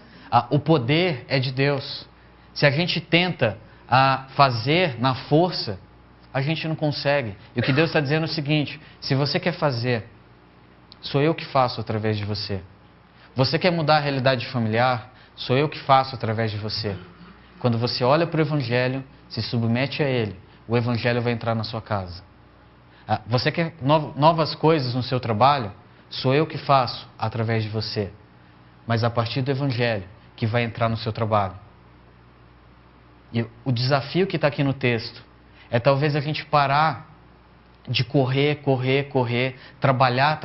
Speaker 1: O poder é de Deus. Se a gente tenta fazer na força, a gente não consegue. E o que Deus está dizendo é o seguinte: se você quer fazer, sou eu que faço através de você. Você quer mudar a realidade familiar, sou eu que faço através de você. Quando você olha para o Evangelho, se submete a ele, o Evangelho vai entrar na sua casa. Você quer novas coisas no seu trabalho, sou eu que faço através de você. Mas a partir do Evangelho, que vai entrar no seu trabalho. E o desafio que está aqui no texto é talvez a gente parar de correr, trabalhar,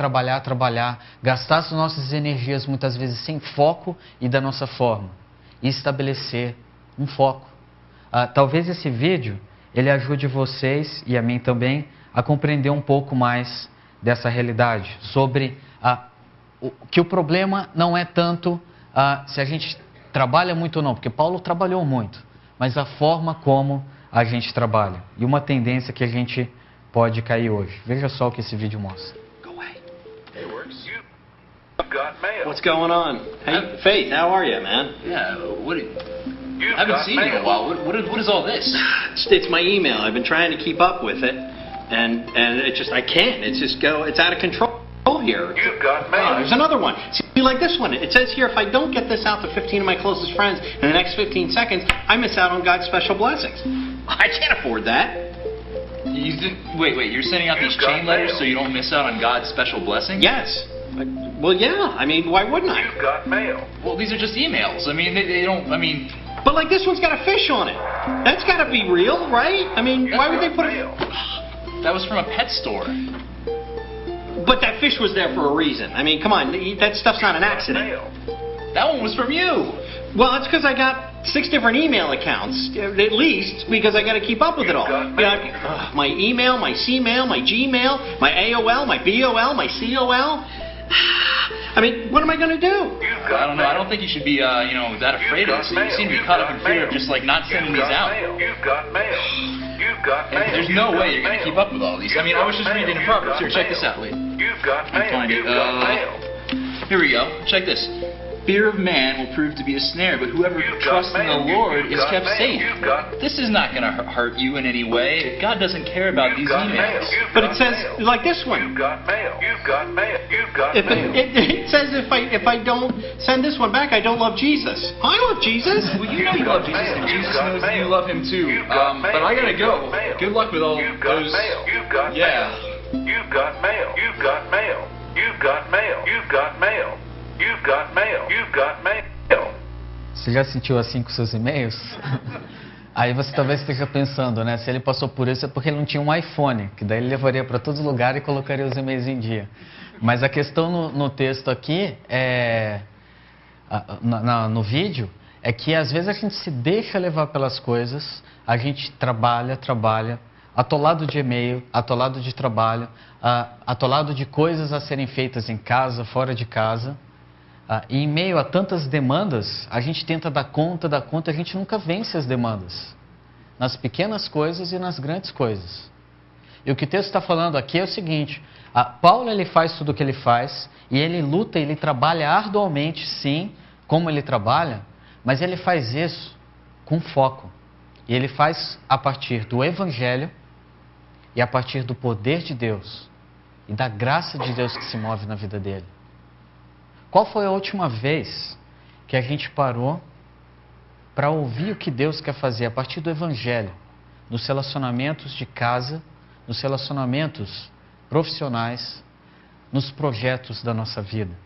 Speaker 1: gastar as nossas energias muitas vezes sem foco e da nossa forma, e estabelecer um foco. Talvez esse vídeo ele ajude vocês e a mim também a compreender um pouco mais dessa realidade, sobre que o problema não é tanto se a gente trabalha muito ou não, porque Paulo trabalhou muito, mas a forma como a gente trabalha e uma tendência que a gente pode cair hoje. Veja só o que esse vídeo mostra.
Speaker 2: What's going on? Hey, Faith, how are you, man?
Speaker 3: Yeah, I haven't seen you in a while. What is all this?
Speaker 2: It's my email. I've been trying to keep up with it, and I can't. It's out of control here.
Speaker 4: You've got mail.
Speaker 2: There's another one. See, like this one. It says here, if I don't get this out to 15 of my closest friends in the next 15 seconds, I miss out on God's special blessings. I can't afford that.
Speaker 3: Wait, you're sending out these chain letters so you don't miss out on God's special blessings?
Speaker 2: Yes. Well, yeah. I mean, why wouldn't I?
Speaker 4: You've got mail.
Speaker 3: Well, these are just emails. I mean, they don't, I mean...
Speaker 2: But like this one's got a fish on it. That's got to be real, right? I mean, why would they put it...
Speaker 3: That was from a pet store.
Speaker 2: But that fish was there for a reason. I mean, come on, that stuff's not an accident.
Speaker 3: That one was from you.
Speaker 2: Well, it's because I got 6 different email accounts, at least, because I got to keep up with it all. My email, my C-mail, my Gmail, my AOL, my BOL, my COL. I mean, what am I going to do?
Speaker 3: I don't know. I don't think you should be, that afraid of this. You seem to be caught up in fear of just, not sending these out.
Speaker 4: You've got mail. You've got mail.
Speaker 3: There's no way you're going to keep up with all these. I mean, I was just reading in Proverbs. Here, check this out, Lee.
Speaker 4: You've got mail. You've got mail.
Speaker 3: Here we go. Check this. Fear of man will prove to be a snare, but whoever trusts in the Lord is kept safe. This is not going to hurt you in any way. God doesn't care about these emails.
Speaker 2: But it says, like this one.
Speaker 4: You've got mail. You've got mail. You've got mail.
Speaker 2: It says if I don't send this one back, I don't love Jesus. I love Jesus.
Speaker 3: Well, you know you love Jesus, and Jesus knows that you love him too. But I got to go. Good luck with all those...
Speaker 4: You've got mail. You've got mail. You've got mail. You've got mail. You've got mail. You've got mail. You've got mail. You've got mail.
Speaker 1: Você já sentiu assim com seus e-mails? Aí você talvez esteja pensando, né? Se ele passou por isso é porque ele não tinha um iPhone, que daí ele levaria para todo lugar e colocaria os e-mails em dia. Mas a questão no texto aqui, no vídeo, é que às vezes a gente se deixa levar pelas coisas, a gente trabalha, atolado de e-mail, atolado de trabalho, atolado de coisas a serem feitas em casa, fora de casa. E em meio a tantas demandas, a gente tenta dar conta, a gente nunca vence as demandas. Nas pequenas coisas e nas grandes coisas. E o que o texto está falando aqui é o seguinte, Paulo ele faz tudo o que ele faz, e ele luta, ele trabalha arduamente, sim, como ele trabalha, mas ele faz isso com foco. E ele faz a partir do Evangelho e a partir do poder de Deus e da graça de Deus que se move na vida dele. Qual foi a última vez que a gente parou para ouvir o que Deus quer fazer a partir do Evangelho, nos relacionamentos de casa, nos relacionamentos profissionais, nos projetos da nossa vida?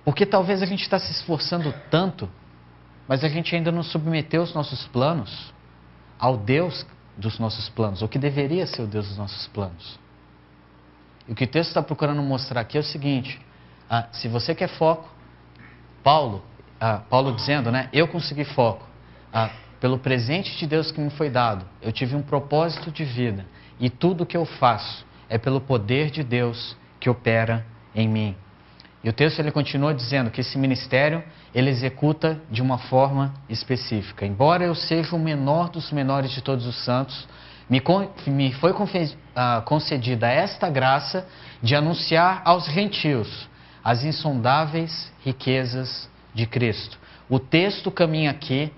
Speaker 1: Porque talvez a gente está se esforçando tanto, mas a gente ainda não submeteu os nossos planos ao Deus dos nossos planos, o que deveria ser o Deus dos nossos planos. E o que o texto está procurando mostrar aqui é o seguinte, se você quer foco, Paulo dizendo, né, eu consegui foco, pelo presente de Deus que me foi dado, eu tive um propósito de vida, e tudo o que eu faço é pelo poder de Deus que opera em mim. E o texto ele continua dizendo que esse ministério ele executa de uma forma específica. Embora eu seja o menor dos menores de todos os santos, me foi concedida esta graça de anunciar aos gentios as insondáveis riquezas de Cristo. O texto caminha aqui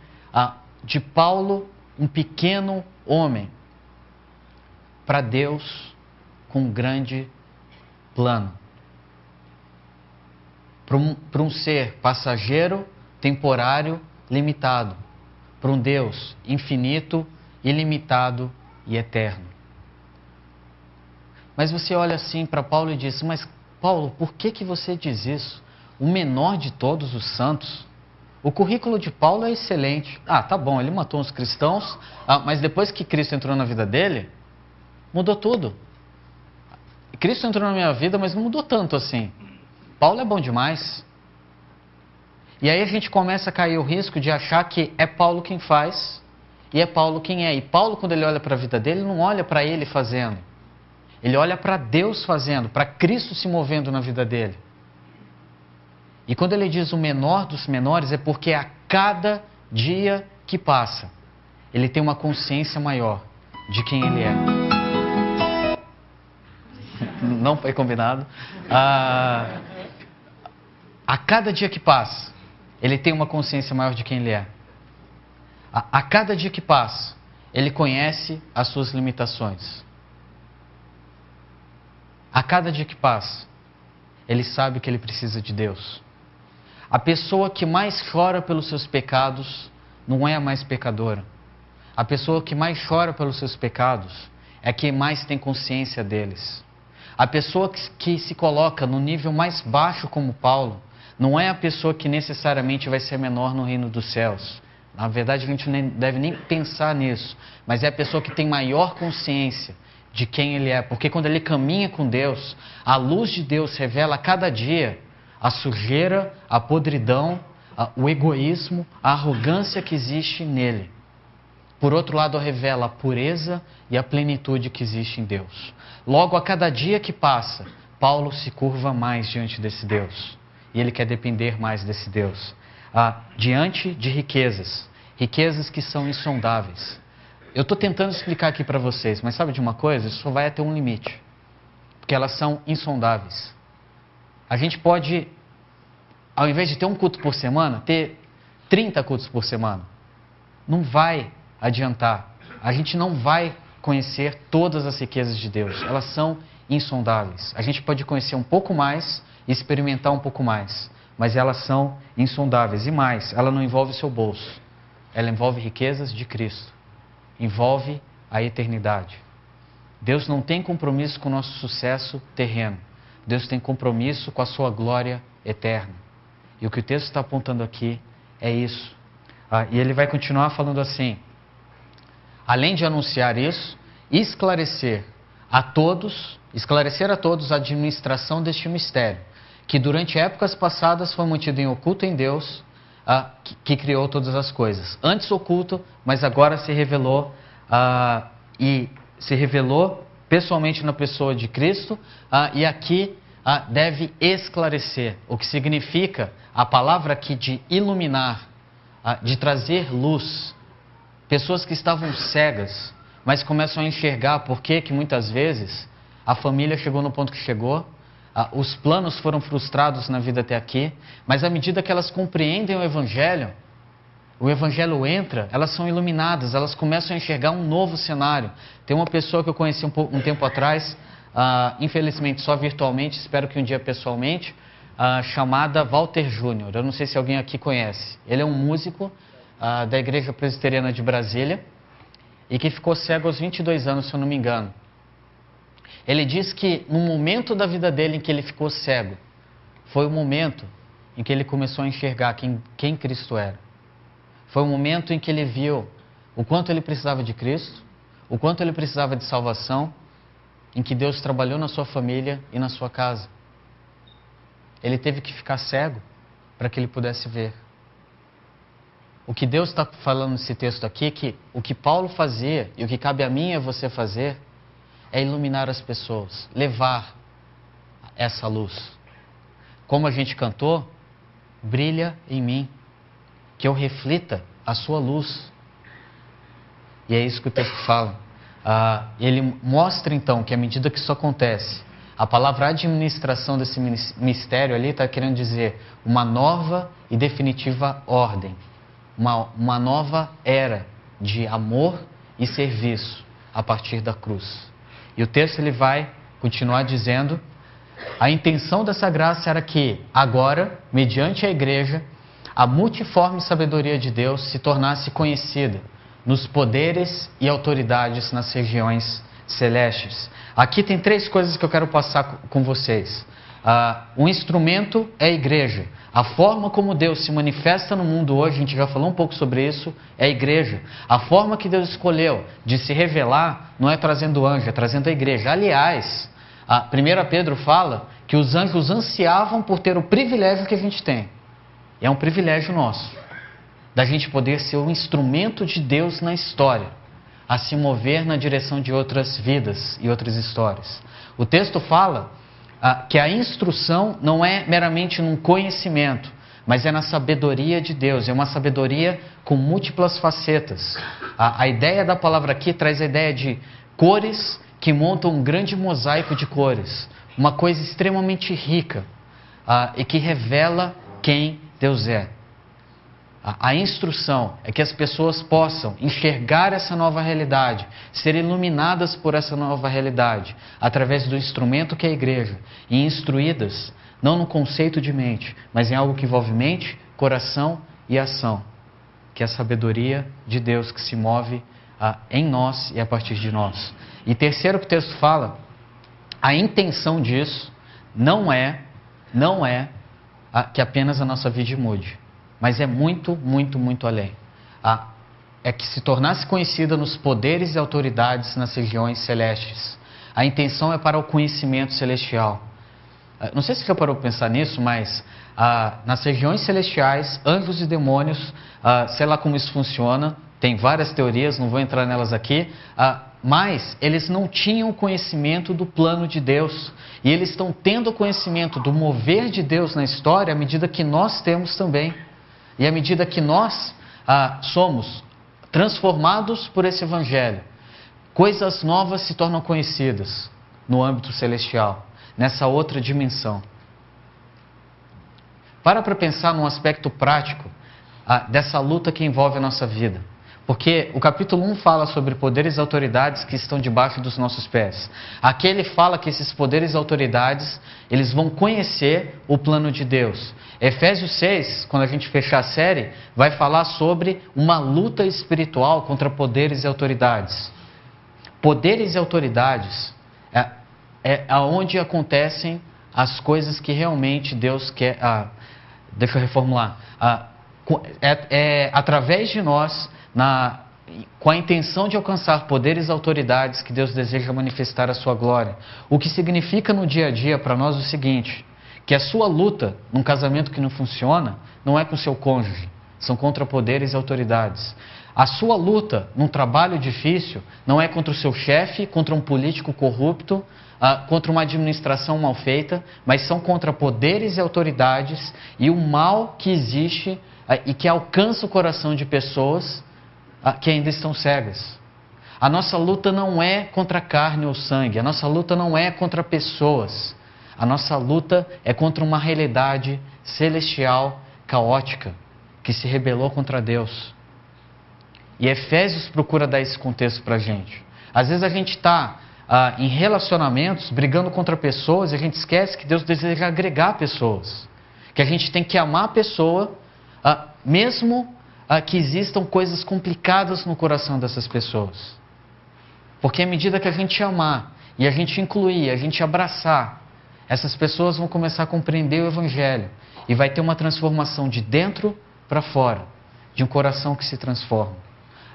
Speaker 1: de Paulo, um pequeno homem, para Deus com um grande plano. Para um ser passageiro, temporário, limitado. Para um Deus infinito, ilimitado e eterno. Mas você olha assim para Paulo e diz, mas Paulo, por que você diz isso? O menor de todos os santos? O currículo de Paulo é excelente. Tá bom, ele matou uns cristãos, mas depois que Cristo entrou na vida dele, mudou tudo. Cristo entrou na minha vida, mas não mudou tanto assim. Paulo é bom demais. E aí a gente começa a cair o risco de achar que é Paulo quem faz e é Paulo quem é. E Paulo, quando ele olha para a vida dele, não olha para ele fazendo. Ele olha para Deus fazendo, para Cristo se movendo na vida dele. E quando ele diz o menor dos menores, é porque a cada dia que passa, ele tem uma consciência maior de quem ele é. Não foi combinado. A cada dia que passa, ele tem uma consciência maior de quem ele é. A cada dia que passa, ele conhece as suas limitações. A cada dia que passa, ele sabe que ele precisa de Deus. A pessoa que mais chora pelos seus pecados não é a mais pecadora. A pessoa que mais chora pelos seus pecados é quem mais tem consciência deles. A pessoa que se coloca no nível mais baixo como Paulo não é a pessoa que necessariamente vai ser menor no reino dos céus. Na verdade, a gente nem deve nem pensar nisso, mas é a pessoa que tem maior consciência de quem ele é, porque quando ele caminha com Deus, a luz de Deus revela a cada dia a sujeira, a podridão, o egoísmo, a arrogância que existe nele. Por outro lado, revela a pureza e a plenitude que existe em Deus. Logo, a cada dia que passa, Paulo se curva mais diante desse Deus. E ele quer depender mais desse Deus. Diante de riquezas. Riquezas que são insondáveis. Eu estou tentando explicar aqui para vocês, mas sabe de uma coisa? Isso só vai até um limite. Porque elas são insondáveis. A gente pode, ao invés de ter um culto por semana, ter 30 cultos por semana. Não vai adiantar. A gente não vai conhecer todas as riquezas de Deus. Elas são insondáveis. A gente pode conhecer um pouco mais e experimentar um pouco mais. Mas elas são insondáveis. E mais, ela não envolve o seu bolso. Ela envolve riquezas de Cristo. Envolve a eternidade. Deus não tem compromisso com o nosso sucesso terreno. Deus tem compromisso com a sua glória eterna. E o que o texto está apontando aqui é isso. E ele vai continuar falando assim: além de anunciar isso, esclarecer a todos a administração deste mistério, que durante épocas passadas foi mantido em oculto em Deus, que criou todas as coisas. Antes oculto, mas agora se revelou, e se revelou pessoalmente na pessoa de Cristo, e aqui deve esclarecer, o que significa a palavra aqui de iluminar, de trazer luz. Pessoas que estavam cegas, mas começam a enxergar por que muitas vezes a família chegou no ponto que chegou, os planos foram frustrados na vida até aqui, mas à medida que elas compreendem o Evangelho entra, elas são iluminadas, elas começam a enxergar um novo cenário. Tem uma pessoa que eu conheci um tempo atrás, infelizmente só virtualmente, espero que um dia pessoalmente, chamada Walter Júnior. Eu não sei se alguém aqui conhece. Ele é um músico da Igreja Presbiteriana de Brasília e que ficou cego aos 22 anos, se eu não me engano. Ele diz que no momento da vida dele em que ele ficou cego, foi o momento em que ele começou a enxergar quem Cristo era. Foi o momento em que ele viu o quanto ele precisava de Cristo, o quanto ele precisava de salvação, em que Deus trabalhou na sua família e na sua casa. Ele teve que ficar cego para que ele pudesse ver. O que Deus está falando nesse texto aqui, que o que Paulo fazia e o que cabe a mim e a você fazer, é iluminar as pessoas, levar essa luz. Como a gente cantou, brilha em mim, que eu reflita a sua luz. E é isso que o texto fala. Ele mostra então que à medida que isso acontece, a palavra administração desse mistério ali está querendo dizer uma nova e definitiva ordem, uma nova era de amor e serviço a partir da cruz. E o texto ele vai continuar dizendo: a intenção dessa graça era que agora, mediante a igreja, a multiforme sabedoria de Deus se tornasse conhecida nos poderes e autoridades nas regiões celestes. Aqui tem 3 coisas que eu quero passar com vocês. O instrumento é a igreja. A forma como Deus se manifesta no mundo hoje, a gente já falou um pouco sobre isso, é a igreja. A forma que Deus escolheu de se revelar não é trazendo anjo, é trazendo a igreja. Aliás, 1 Pedro fala que os anjos ansiavam por ter o privilégio que a gente tem. E é um privilégio nosso, da gente poder ser o instrumento de Deus na história, a se mover na direção de outras vidas e outras histórias. O texto fala que a instrução não é meramente num conhecimento, mas é na sabedoria de Deus, é uma sabedoria com múltiplas facetas. A ideia da palavra aqui traz a ideia de cores que montam um grande mosaico de cores, uma coisa extremamente rica e que revela quem Deus é. A instrução é que as pessoas possam enxergar essa nova realidade, ser iluminadas por essa nova realidade, através do instrumento que é a igreja, e instruídas, não no conceito de mente, mas em algo que envolve mente, coração e ação, que é a sabedoria de Deus que se move em nós e a partir de nós. E terceiro que o texto fala, a intenção disso não é que apenas a nossa vida mude, mas é muito, muito, muito além. É que se tornasse conhecida nos poderes e autoridades nas regiões celestes. A intenção é para o conhecimento celestial. Não sei se você já parou para pensar nisso, mas nas regiões celestiais, anjos e demônios, sei lá como isso funciona, tem várias teorias, não vou entrar nelas aqui, mas eles não tinham conhecimento do plano de Deus. E eles estão tendo conhecimento do mover de Deus na história à medida que nós temos também. E à medida que nós somos transformados por esse Evangelho, coisas novas se tornam conhecidas no âmbito celestial, nessa outra dimensão. Para pensar num aspecto prático dessa luta que envolve a nossa vida. Porque o capítulo 1 fala sobre poderes e autoridades que estão debaixo dos nossos pés. Aqui ele fala que esses poderes e autoridades, eles vão conhecer o plano de Deus. Efésios 6, quando a gente fechar a série, vai falar sobre uma luta espiritual contra poderes e autoridades. Poderes e autoridades é onde acontecem as coisas que realmente Deus quer, deixa eu reformular. Através de nós, com a intenção de alcançar poderes e autoridades que Deus deseja manifestar a sua glória. O que significa no dia a dia para nós o seguinte, que a sua luta num casamento que não funciona não é com seu cônjuge, são contra poderes e autoridades. A sua luta num trabalho difícil não é contra o seu chefe, contra um político corrupto, contra uma administração mal feita, mas são contra poderes e autoridades e o mal que existe e que alcança o coração de pessoas que ainda estão cegas. A nossa luta não é contra carne ou sangue, a nossa luta não é contra pessoas, a nossa luta é contra uma realidade celestial, caótica, que se rebelou contra Deus. E Efésios procura dar esse contexto para a gente. Às vezes a gente está em relacionamentos, brigando contra pessoas, e a gente esquece que Deus deseja agregar pessoas. Que a gente tem que amar a pessoa, mesmo que existam coisas complicadas no coração dessas pessoas. Porque à medida que a gente amar, e a gente incluir, a gente abraçar, essas pessoas vão começar a compreender o Evangelho. E vai ter uma transformação de dentro para fora, de um coração que se transforma.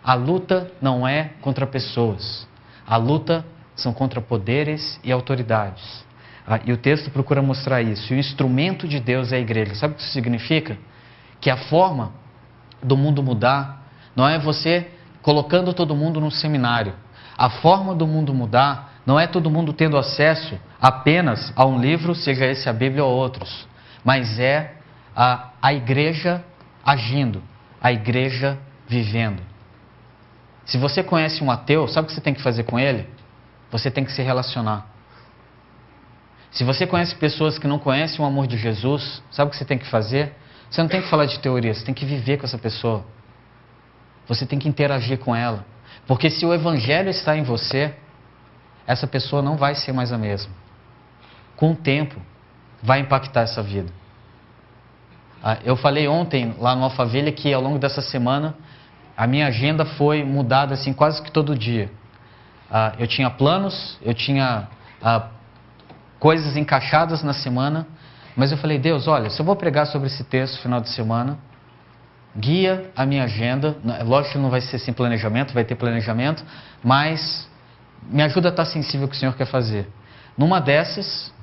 Speaker 1: A luta não é contra pessoas. A luta são contra poderes e autoridades. E o texto procura mostrar isso. E o instrumento de Deus é a igreja. Sabe o que isso significa? Que a forma do mundo mudar não é você colocando todo mundo num seminário. A forma do mundo mudar não é todo mundo tendo acesso apenas a um livro, seja esse a Bíblia ou outros, mas é a igreja agindo, a igreja vivendo. Se você conhece um ateu, sabe o que você tem que fazer com ele? Você tem que se relacionar. Se você conhece pessoas que não conhecem o amor de Jesus, sabe o que você tem que fazer? Você não tem que falar de teoria, você tem que viver com essa pessoa. Você tem que interagir com ela. Porque se o Evangelho está em você, essa pessoa não vai ser mais a mesma. Com o tempo, vai impactar essa vida. Eu falei ontem lá no Alphaville que ao longo dessa semana a minha agenda foi mudada assim quase que todo dia. Eu tinha planos, eu tinha coisas encaixadas na semana, mas eu falei, Deus, olha, se eu vou pregar sobre esse texto no final de semana, guia a minha agenda. Lógico que não vai ser sem planejamento, vai ter planejamento, mas me ajuda a estar sensível ao que o Senhor quer fazer. Numa dessas,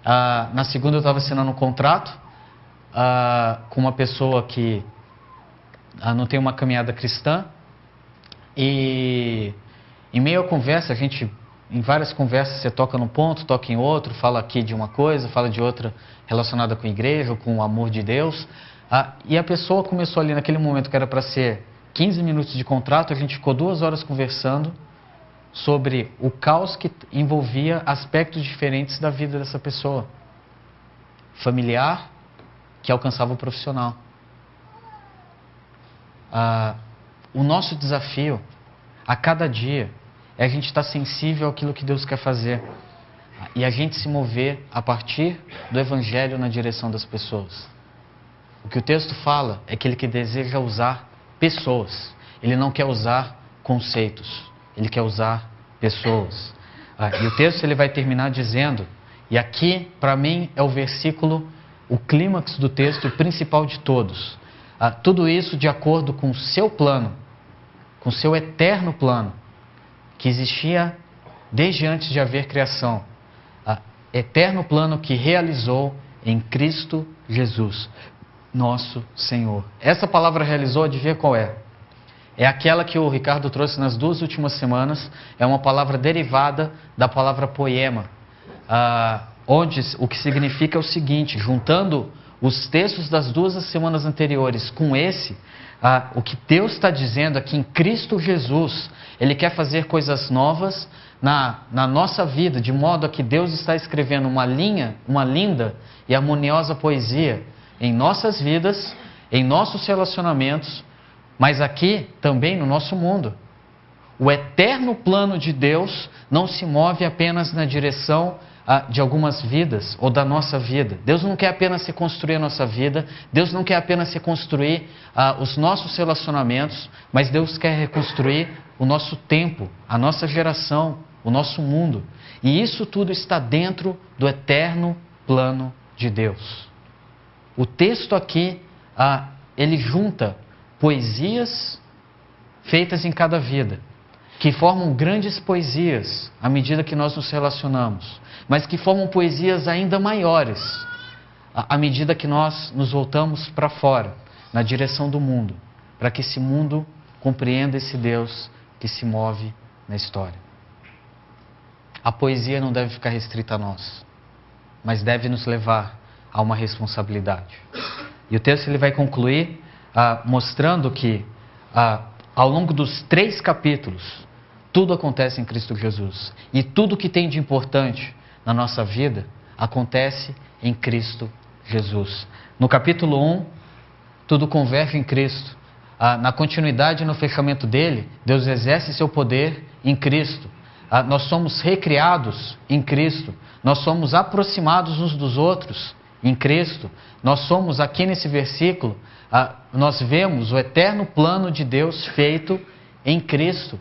Speaker 1: na segunda eu estava assinando um contrato com uma pessoa que não tem uma caminhada cristã, e em meio à conversa, em várias conversas você toca num ponto, toca em outro, fala aqui de uma coisa, fala de outra relacionada com a igreja, ou com o amor de Deus, e a pessoa começou ali naquele momento que era para ser 15 minutos de contrato, a gente ficou 2 horas conversando sobre o caos que envolvia aspectos diferentes da vida dessa pessoa, familiar, que alcançava o profissional. O nosso desafio a cada dia é a gente estar sensível àquilo que Deus quer fazer e a gente se mover a partir do Evangelho na direção das pessoas. O que o texto fala é que Ele que deseja usar pessoas, Ele não quer usar conceitos, Ele quer usar pessoas. E o texto ele vai terminar dizendo, e aqui para mim é o versículo, o clímax do texto, o principal de todos. Tudo isso de acordo com o seu plano, com o seu eterno plano, que existia desde antes de haver criação. Eterno plano que realizou em Cristo Jesus, nosso Senhor. Essa palavra realizou, adivinha qual é? É aquela que o Ricardo trouxe nas 2 últimas semanas, é uma palavra derivada da palavra poema, onde o que significa é o seguinte, juntando os textos das 2 semanas anteriores com esse, o que Deus está dizendo aqui em Cristo Jesus, Ele quer fazer coisas novas na nossa vida, de modo a que Deus está escrevendo uma linda e harmoniosa poesia em nossas vidas, em nossos relacionamentos, mas aqui também no nosso mundo. O eterno plano de Deus não se move apenas na direção de algumas vidas ou da nossa vida. Deus não quer apenas reconstruir a nossa vida, Deus não quer apenas reconstruir os nossos relacionamentos, mas Deus quer reconstruir o nosso tempo, a nossa geração, o nosso mundo. E isso tudo está dentro do eterno plano de Deus. O texto aqui, ele junta poesias feitas em cada vida, que formam grandes poesias à medida que nós nos relacionamos, mas que formam poesias ainda maiores à medida que nós nos voltamos para fora, na direção do mundo, para que esse mundo compreenda esse Deus que se move na história. A poesia não deve ficar restrita a nós, mas deve nos levar a uma responsabilidade. E o texto ele vai concluir mostrando que ao longo dos 3 capítulos, tudo acontece em Cristo Jesus. E tudo que tem de importante na nossa vida acontece em Cristo Jesus. No capítulo 1, tudo converge em Cristo. Na continuidade e no fechamento dele, Deus exerce seu poder em Cristo. Nós somos recriados em Cristo. Nós somos aproximados uns dos outros em Cristo. Nós somos, aqui nesse versículo, nós vemos o eterno plano de Deus feito em Cristo.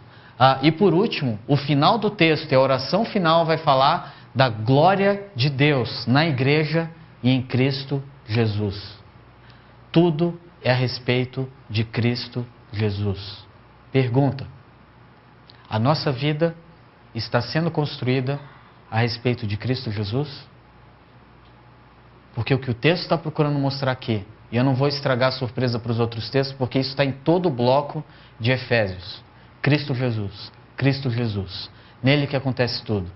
Speaker 1: E por último, o final do texto e a oração final vai falar da glória de Deus na igreja e em Cristo Jesus. Tudo é a respeito de Cristo Jesus. Pergunta: a nossa vida está sendo construída a respeito de Cristo Jesus? Porque o que o texto está procurando mostrar aqui, e eu não vou estragar a surpresa para os outros textos, porque isso está em todo o bloco de Efésios. Cristo Jesus, Cristo Jesus. Nele que acontece tudo.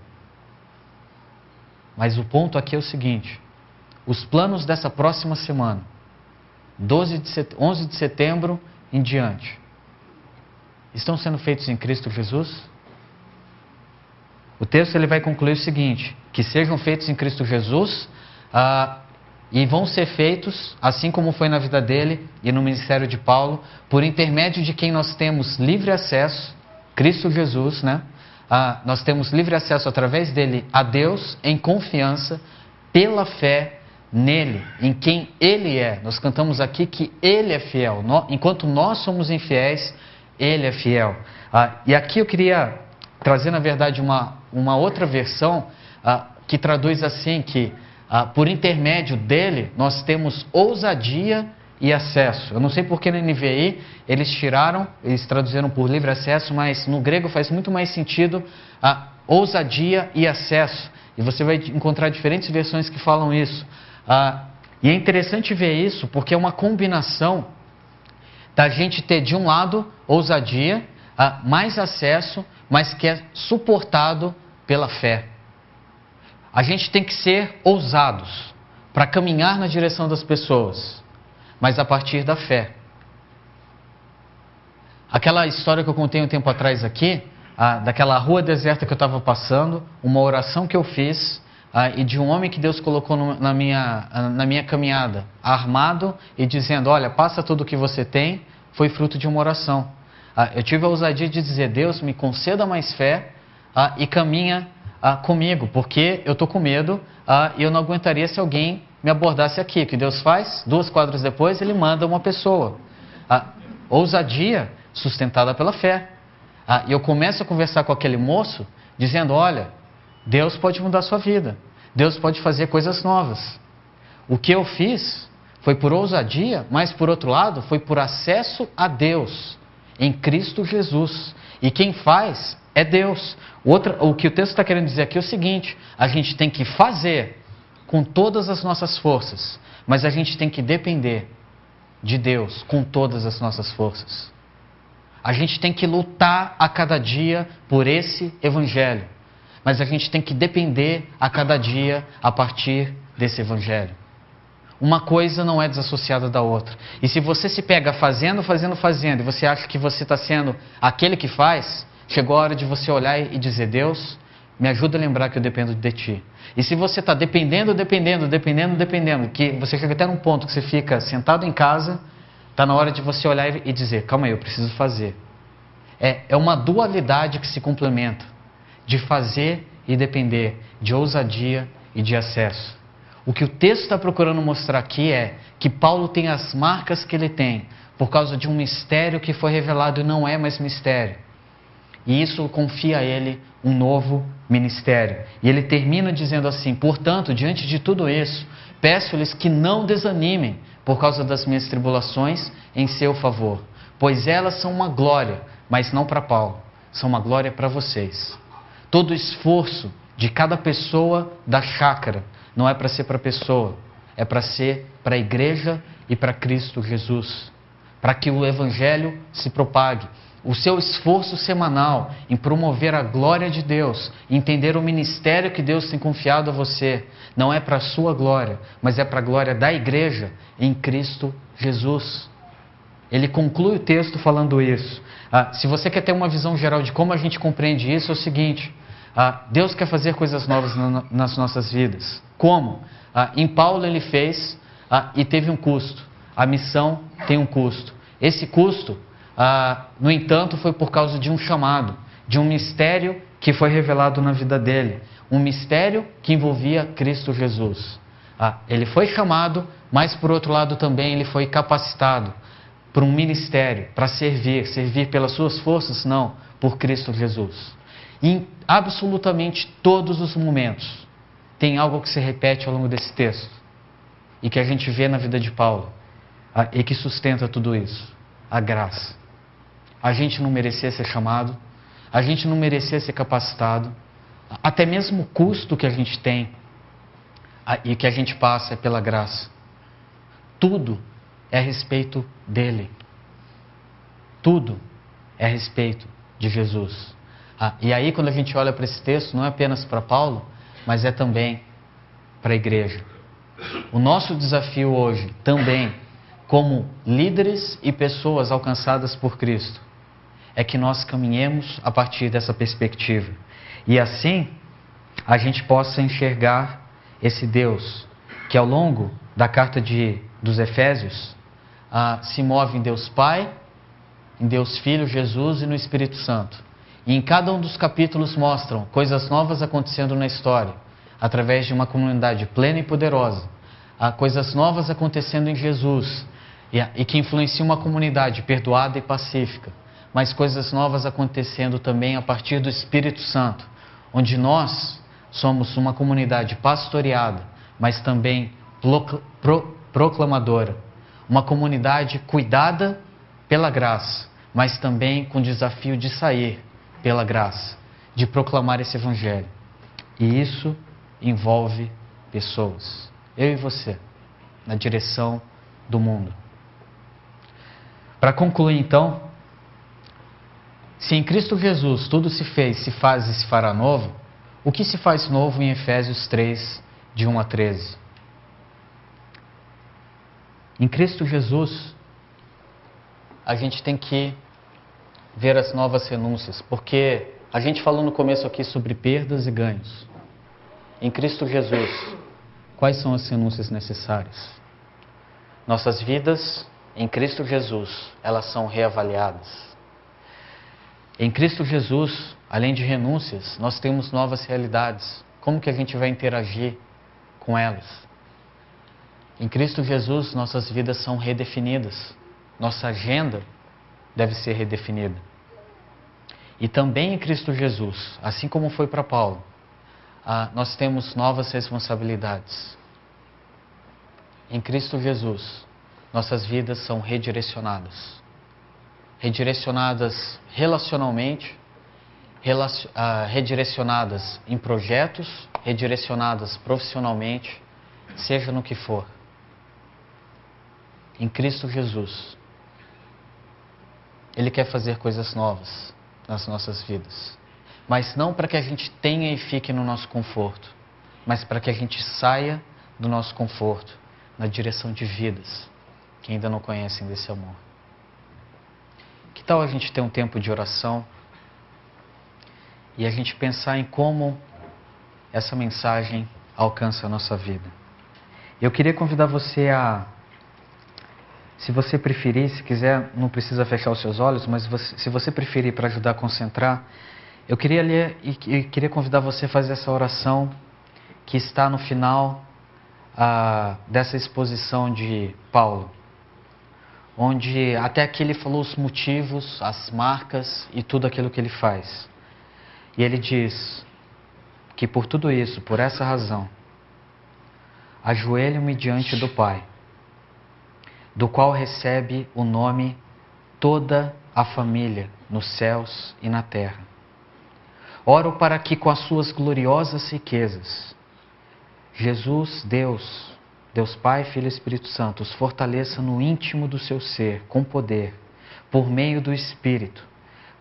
Speaker 1: Mas o ponto aqui é o seguinte: os planos dessa próxima semana, 11 de setembro em diante, estão sendo feitos em Cristo Jesus? O texto ele vai concluir o seguinte: que sejam feitos em Cristo Jesus e vão ser feitos, assim como foi na vida dele e no ministério de Paulo, por intermédio de quem nós temos livre acesso, Cristo Jesus, né? Nós temos livre acesso através dele a Deus em confiança, pela fé nele, em quem ele é. Nós cantamos aqui que ele é fiel. Enquanto nós somos infiéis, ele é fiel. E aqui eu queria trazer, na verdade, uma outra versão que traduz assim, que por intermédio dele nós temos ousadia e acesso. Eu não sei porque no NVI eles traduziram por livre acesso, mas no grego faz muito mais sentido ousadia e acesso. E você vai encontrar diferentes versões que falam isso. E é interessante ver isso porque é uma combinação da gente ter de um lado ousadia, mais acesso, mas que é suportado pela fé. A gente tem que ser ousados para caminhar na direção das pessoas, mas a partir da fé. Aquela história que eu contei um tempo atrás aqui, daquela rua deserta que eu estava passando, uma oração que eu fiz, e de um homem que Deus colocou na minha caminhada, armado e dizendo: olha, passa tudo o que você tem, foi fruto de uma oração. Eu tive a ousadia de dizer: Deus, me conceda mais fé e caminha comigo, porque eu estou com medo e eu não aguentaria se alguém me abordasse aqui. O que Deus faz? 2 quadras depois, ele manda uma pessoa. Ousadia sustentada pela fé. E eu começo a conversar com aquele moço, dizendo: olha, Deus pode mudar a sua vida. Deus pode fazer coisas novas. O que eu fiz foi por ousadia, mas por outro lado, foi por acesso a Deus em Cristo Jesus. E quem faz é Deus. O que o texto está querendo dizer aqui é o seguinte: a gente tem que fazer com todas as nossas forças, mas a gente tem que depender de Deus com todas as nossas forças. A gente tem que lutar a cada dia por esse evangelho, mas a gente tem que depender a cada dia a partir desse evangelho. Uma coisa não é desassociada da outra. E se você se pega fazendo, e você acha que você está sendo aquele que faz, chegou a hora de você olhar e dizer: Deus, me ajuda a lembrar que eu dependo de Ti. E se você está dependendo, que você chega até num ponto que você fica sentado em casa, está na hora de você olhar e dizer: calma aí, eu preciso fazer. É uma dualidade que se complementa, de fazer e depender, de ousadia e de acesso. O que o texto está procurando mostrar aqui é que Paulo tem as marcas que ele tem, por causa de um mistério que foi revelado e não é mais mistério. E isso confia a ele um novo ministério. E ele termina dizendo assim: portanto, diante de tudo isso, peço-lhes que não desanimem por causa das minhas tribulações em seu favor, pois elas são uma glória, mas não para Paulo, são uma glória para vocês. Todo o esforço de cada pessoa da chácara não é para ser para a pessoa, é para ser para a igreja e para Cristo Jesus, para que o Evangelho se propague. O seu esforço semanal em promover a glória de Deus, entender o ministério que Deus tem confiado a você, não é para a sua glória, mas é para a glória da igreja em Cristo Jesus. Ele conclui o texto falando isso. Se você quer ter uma visão geral de como a gente compreende isso, é o seguinte: Deus quer fazer coisas novas nas nossas vidas. Como? Em Paulo ele fez e teve um custo. A missão tem um custo. Esse custo, no entanto, foi por causa de um chamado, de um mistério que foi revelado na vida dele. Um mistério que envolvia Cristo Jesus. Ele foi chamado, mas por outro lado também ele foi capacitado para um ministério, para servir pelas suas forças, não, por Cristo Jesus. Em absolutamente todos os momentos, tem algo que se repete ao longo desse texto, e que a gente vê na vida de Paulo, e que sustenta tudo isso: a graça. A gente não merecia ser chamado, a gente não merecia ser capacitado, até mesmo o custo que a gente tem e que a gente passa é pela graça. Tudo é a respeito dele. Tudo é a respeito de Jesus. E aí, quando a gente olha para esse texto, não é apenas para Paulo, mas é também para a igreja. O nosso desafio hoje, também, como líderes e pessoas alcançadas por Cristo, é que nós caminhemos a partir dessa perspectiva. E assim, a gente possa enxergar esse Deus, que ao longo da carta dos Efésios, se move em Deus Pai, em Deus Filho, Jesus e no Espírito Santo. E em cada um dos capítulos mostram coisas novas acontecendo na história, através de uma comunidade plena e poderosa. Há coisas novas acontecendo em Jesus, e que influenciam uma comunidade perdoada e pacífica. Mas coisas novas acontecendo também a partir do Espírito Santo, onde nós somos uma comunidade pastoreada, mas também proclamadora. Uma comunidade cuidada pela graça, mas também com o desafio de sair pela graça, de proclamar esse Evangelho. E isso envolve pessoas, eu e você, na direção do mundo. Para concluir então, se em Cristo Jesus tudo se fez, se faz e se fará novo, o que se faz novo em Efésios 3, de 1 a 13? Em Cristo Jesus, a gente tem que ver as novas renúncias, porque a gente falou no começo aqui sobre perdas e ganhos. Em Cristo Jesus, quais são as renúncias necessárias? Nossas vidas, em Cristo Jesus, elas são reavaliadas. Em Cristo Jesus, além de renúncias, nós temos novas realidades. Como que a gente vai interagir com elas? Em Cristo Jesus, nossas vidas são redefinidas. Nossa agenda deve ser redefinida. E também em Cristo Jesus, assim como foi para Paulo, nós temos novas responsabilidades. Em Cristo Jesus, nossas vidas são redirecionadas. Redirecionadas relacionalmente, redirecionadas em projetos, redirecionadas profissionalmente, seja no que for. Em Cristo Jesus, Ele quer fazer coisas novas nas nossas vidas. Mas não para que a gente tenha e fique no nosso conforto, mas para que a gente saia do nosso conforto na direção de vidas que ainda não conhecem desse amor. Que tal a gente ter um tempo de oração e a gente pensar em como essa mensagem alcança a nossa vida? Eu queria convidar você se você preferir, se quiser, não precisa fechar os seus olhos, mas se você preferir, para ajudar a concentrar, eu queria ler e queria convidar você a fazer essa oração que está no final dessa exposição de Paulo, onde até aqui ele falou os motivos, as marcas e tudo aquilo que ele faz. E ele diz que por tudo isso, por essa razão,
Speaker 5: ajoelho-me diante do Pai, do qual recebe o nome toda a família nos céus e na terra. Oro para que com as suas gloriosas riquezas, Jesus, Deus Pai, Filho e Espírito Santo, os fortaleça no íntimo do seu ser, com poder, por meio do Espírito,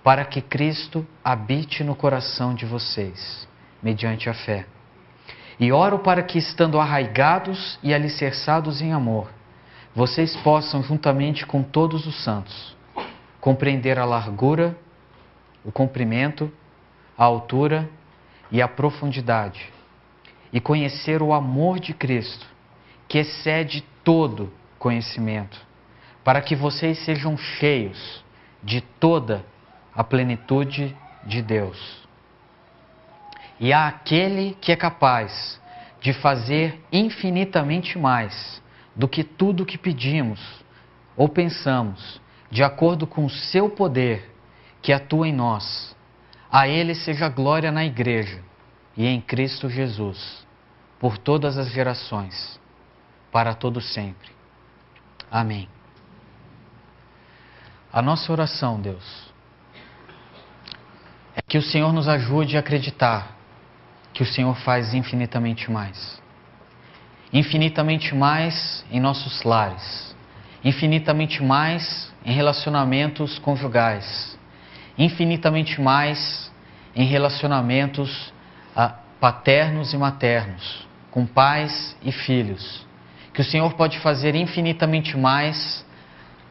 Speaker 5: para que Cristo habite no coração de vocês, mediante a fé. E oro para que, estando arraigados e alicerçados em amor, vocês possam, juntamente com todos os santos, compreender a largura, o comprimento, a altura e a profundidade, e conhecer o amor de Cristo, que excede todo conhecimento, para que vocês sejam cheios de toda a plenitude de Deus. E há aquele que é capaz de fazer infinitamente mais do que tudo que pedimos ou pensamos, de acordo com o seu poder que atua em nós. A Ele seja glória na Igreja e em Cristo Jesus, por todas as gerações, para todo sempre. Amém. A nossa oração, Deus, é que o Senhor nos ajude a acreditar que o Senhor faz infinitamente mais. Infinitamente mais em nossos lares. Infinitamente mais em relacionamentos conjugais. Infinitamente mais em relacionamentos paternos e maternos, com pais e filhos. Que o Senhor pode fazer infinitamente mais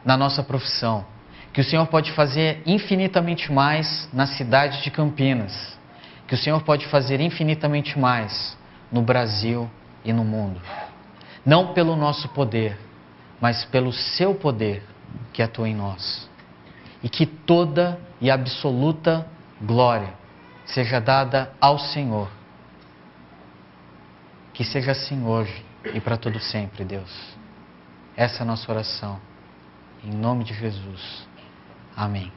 Speaker 5: na nossa profissão. Que o Senhor pode fazer infinitamente mais na cidade de Campinas. Que o Senhor pode fazer infinitamente mais no Brasil e no mundo. Não pelo nosso poder, mas pelo seu poder que atua em nós. E que toda e absoluta glória seja dada ao Senhor. Que seja assim hoje e para todo sempre, Deus. Essa é a nossa oração. Em nome de Jesus. Amém.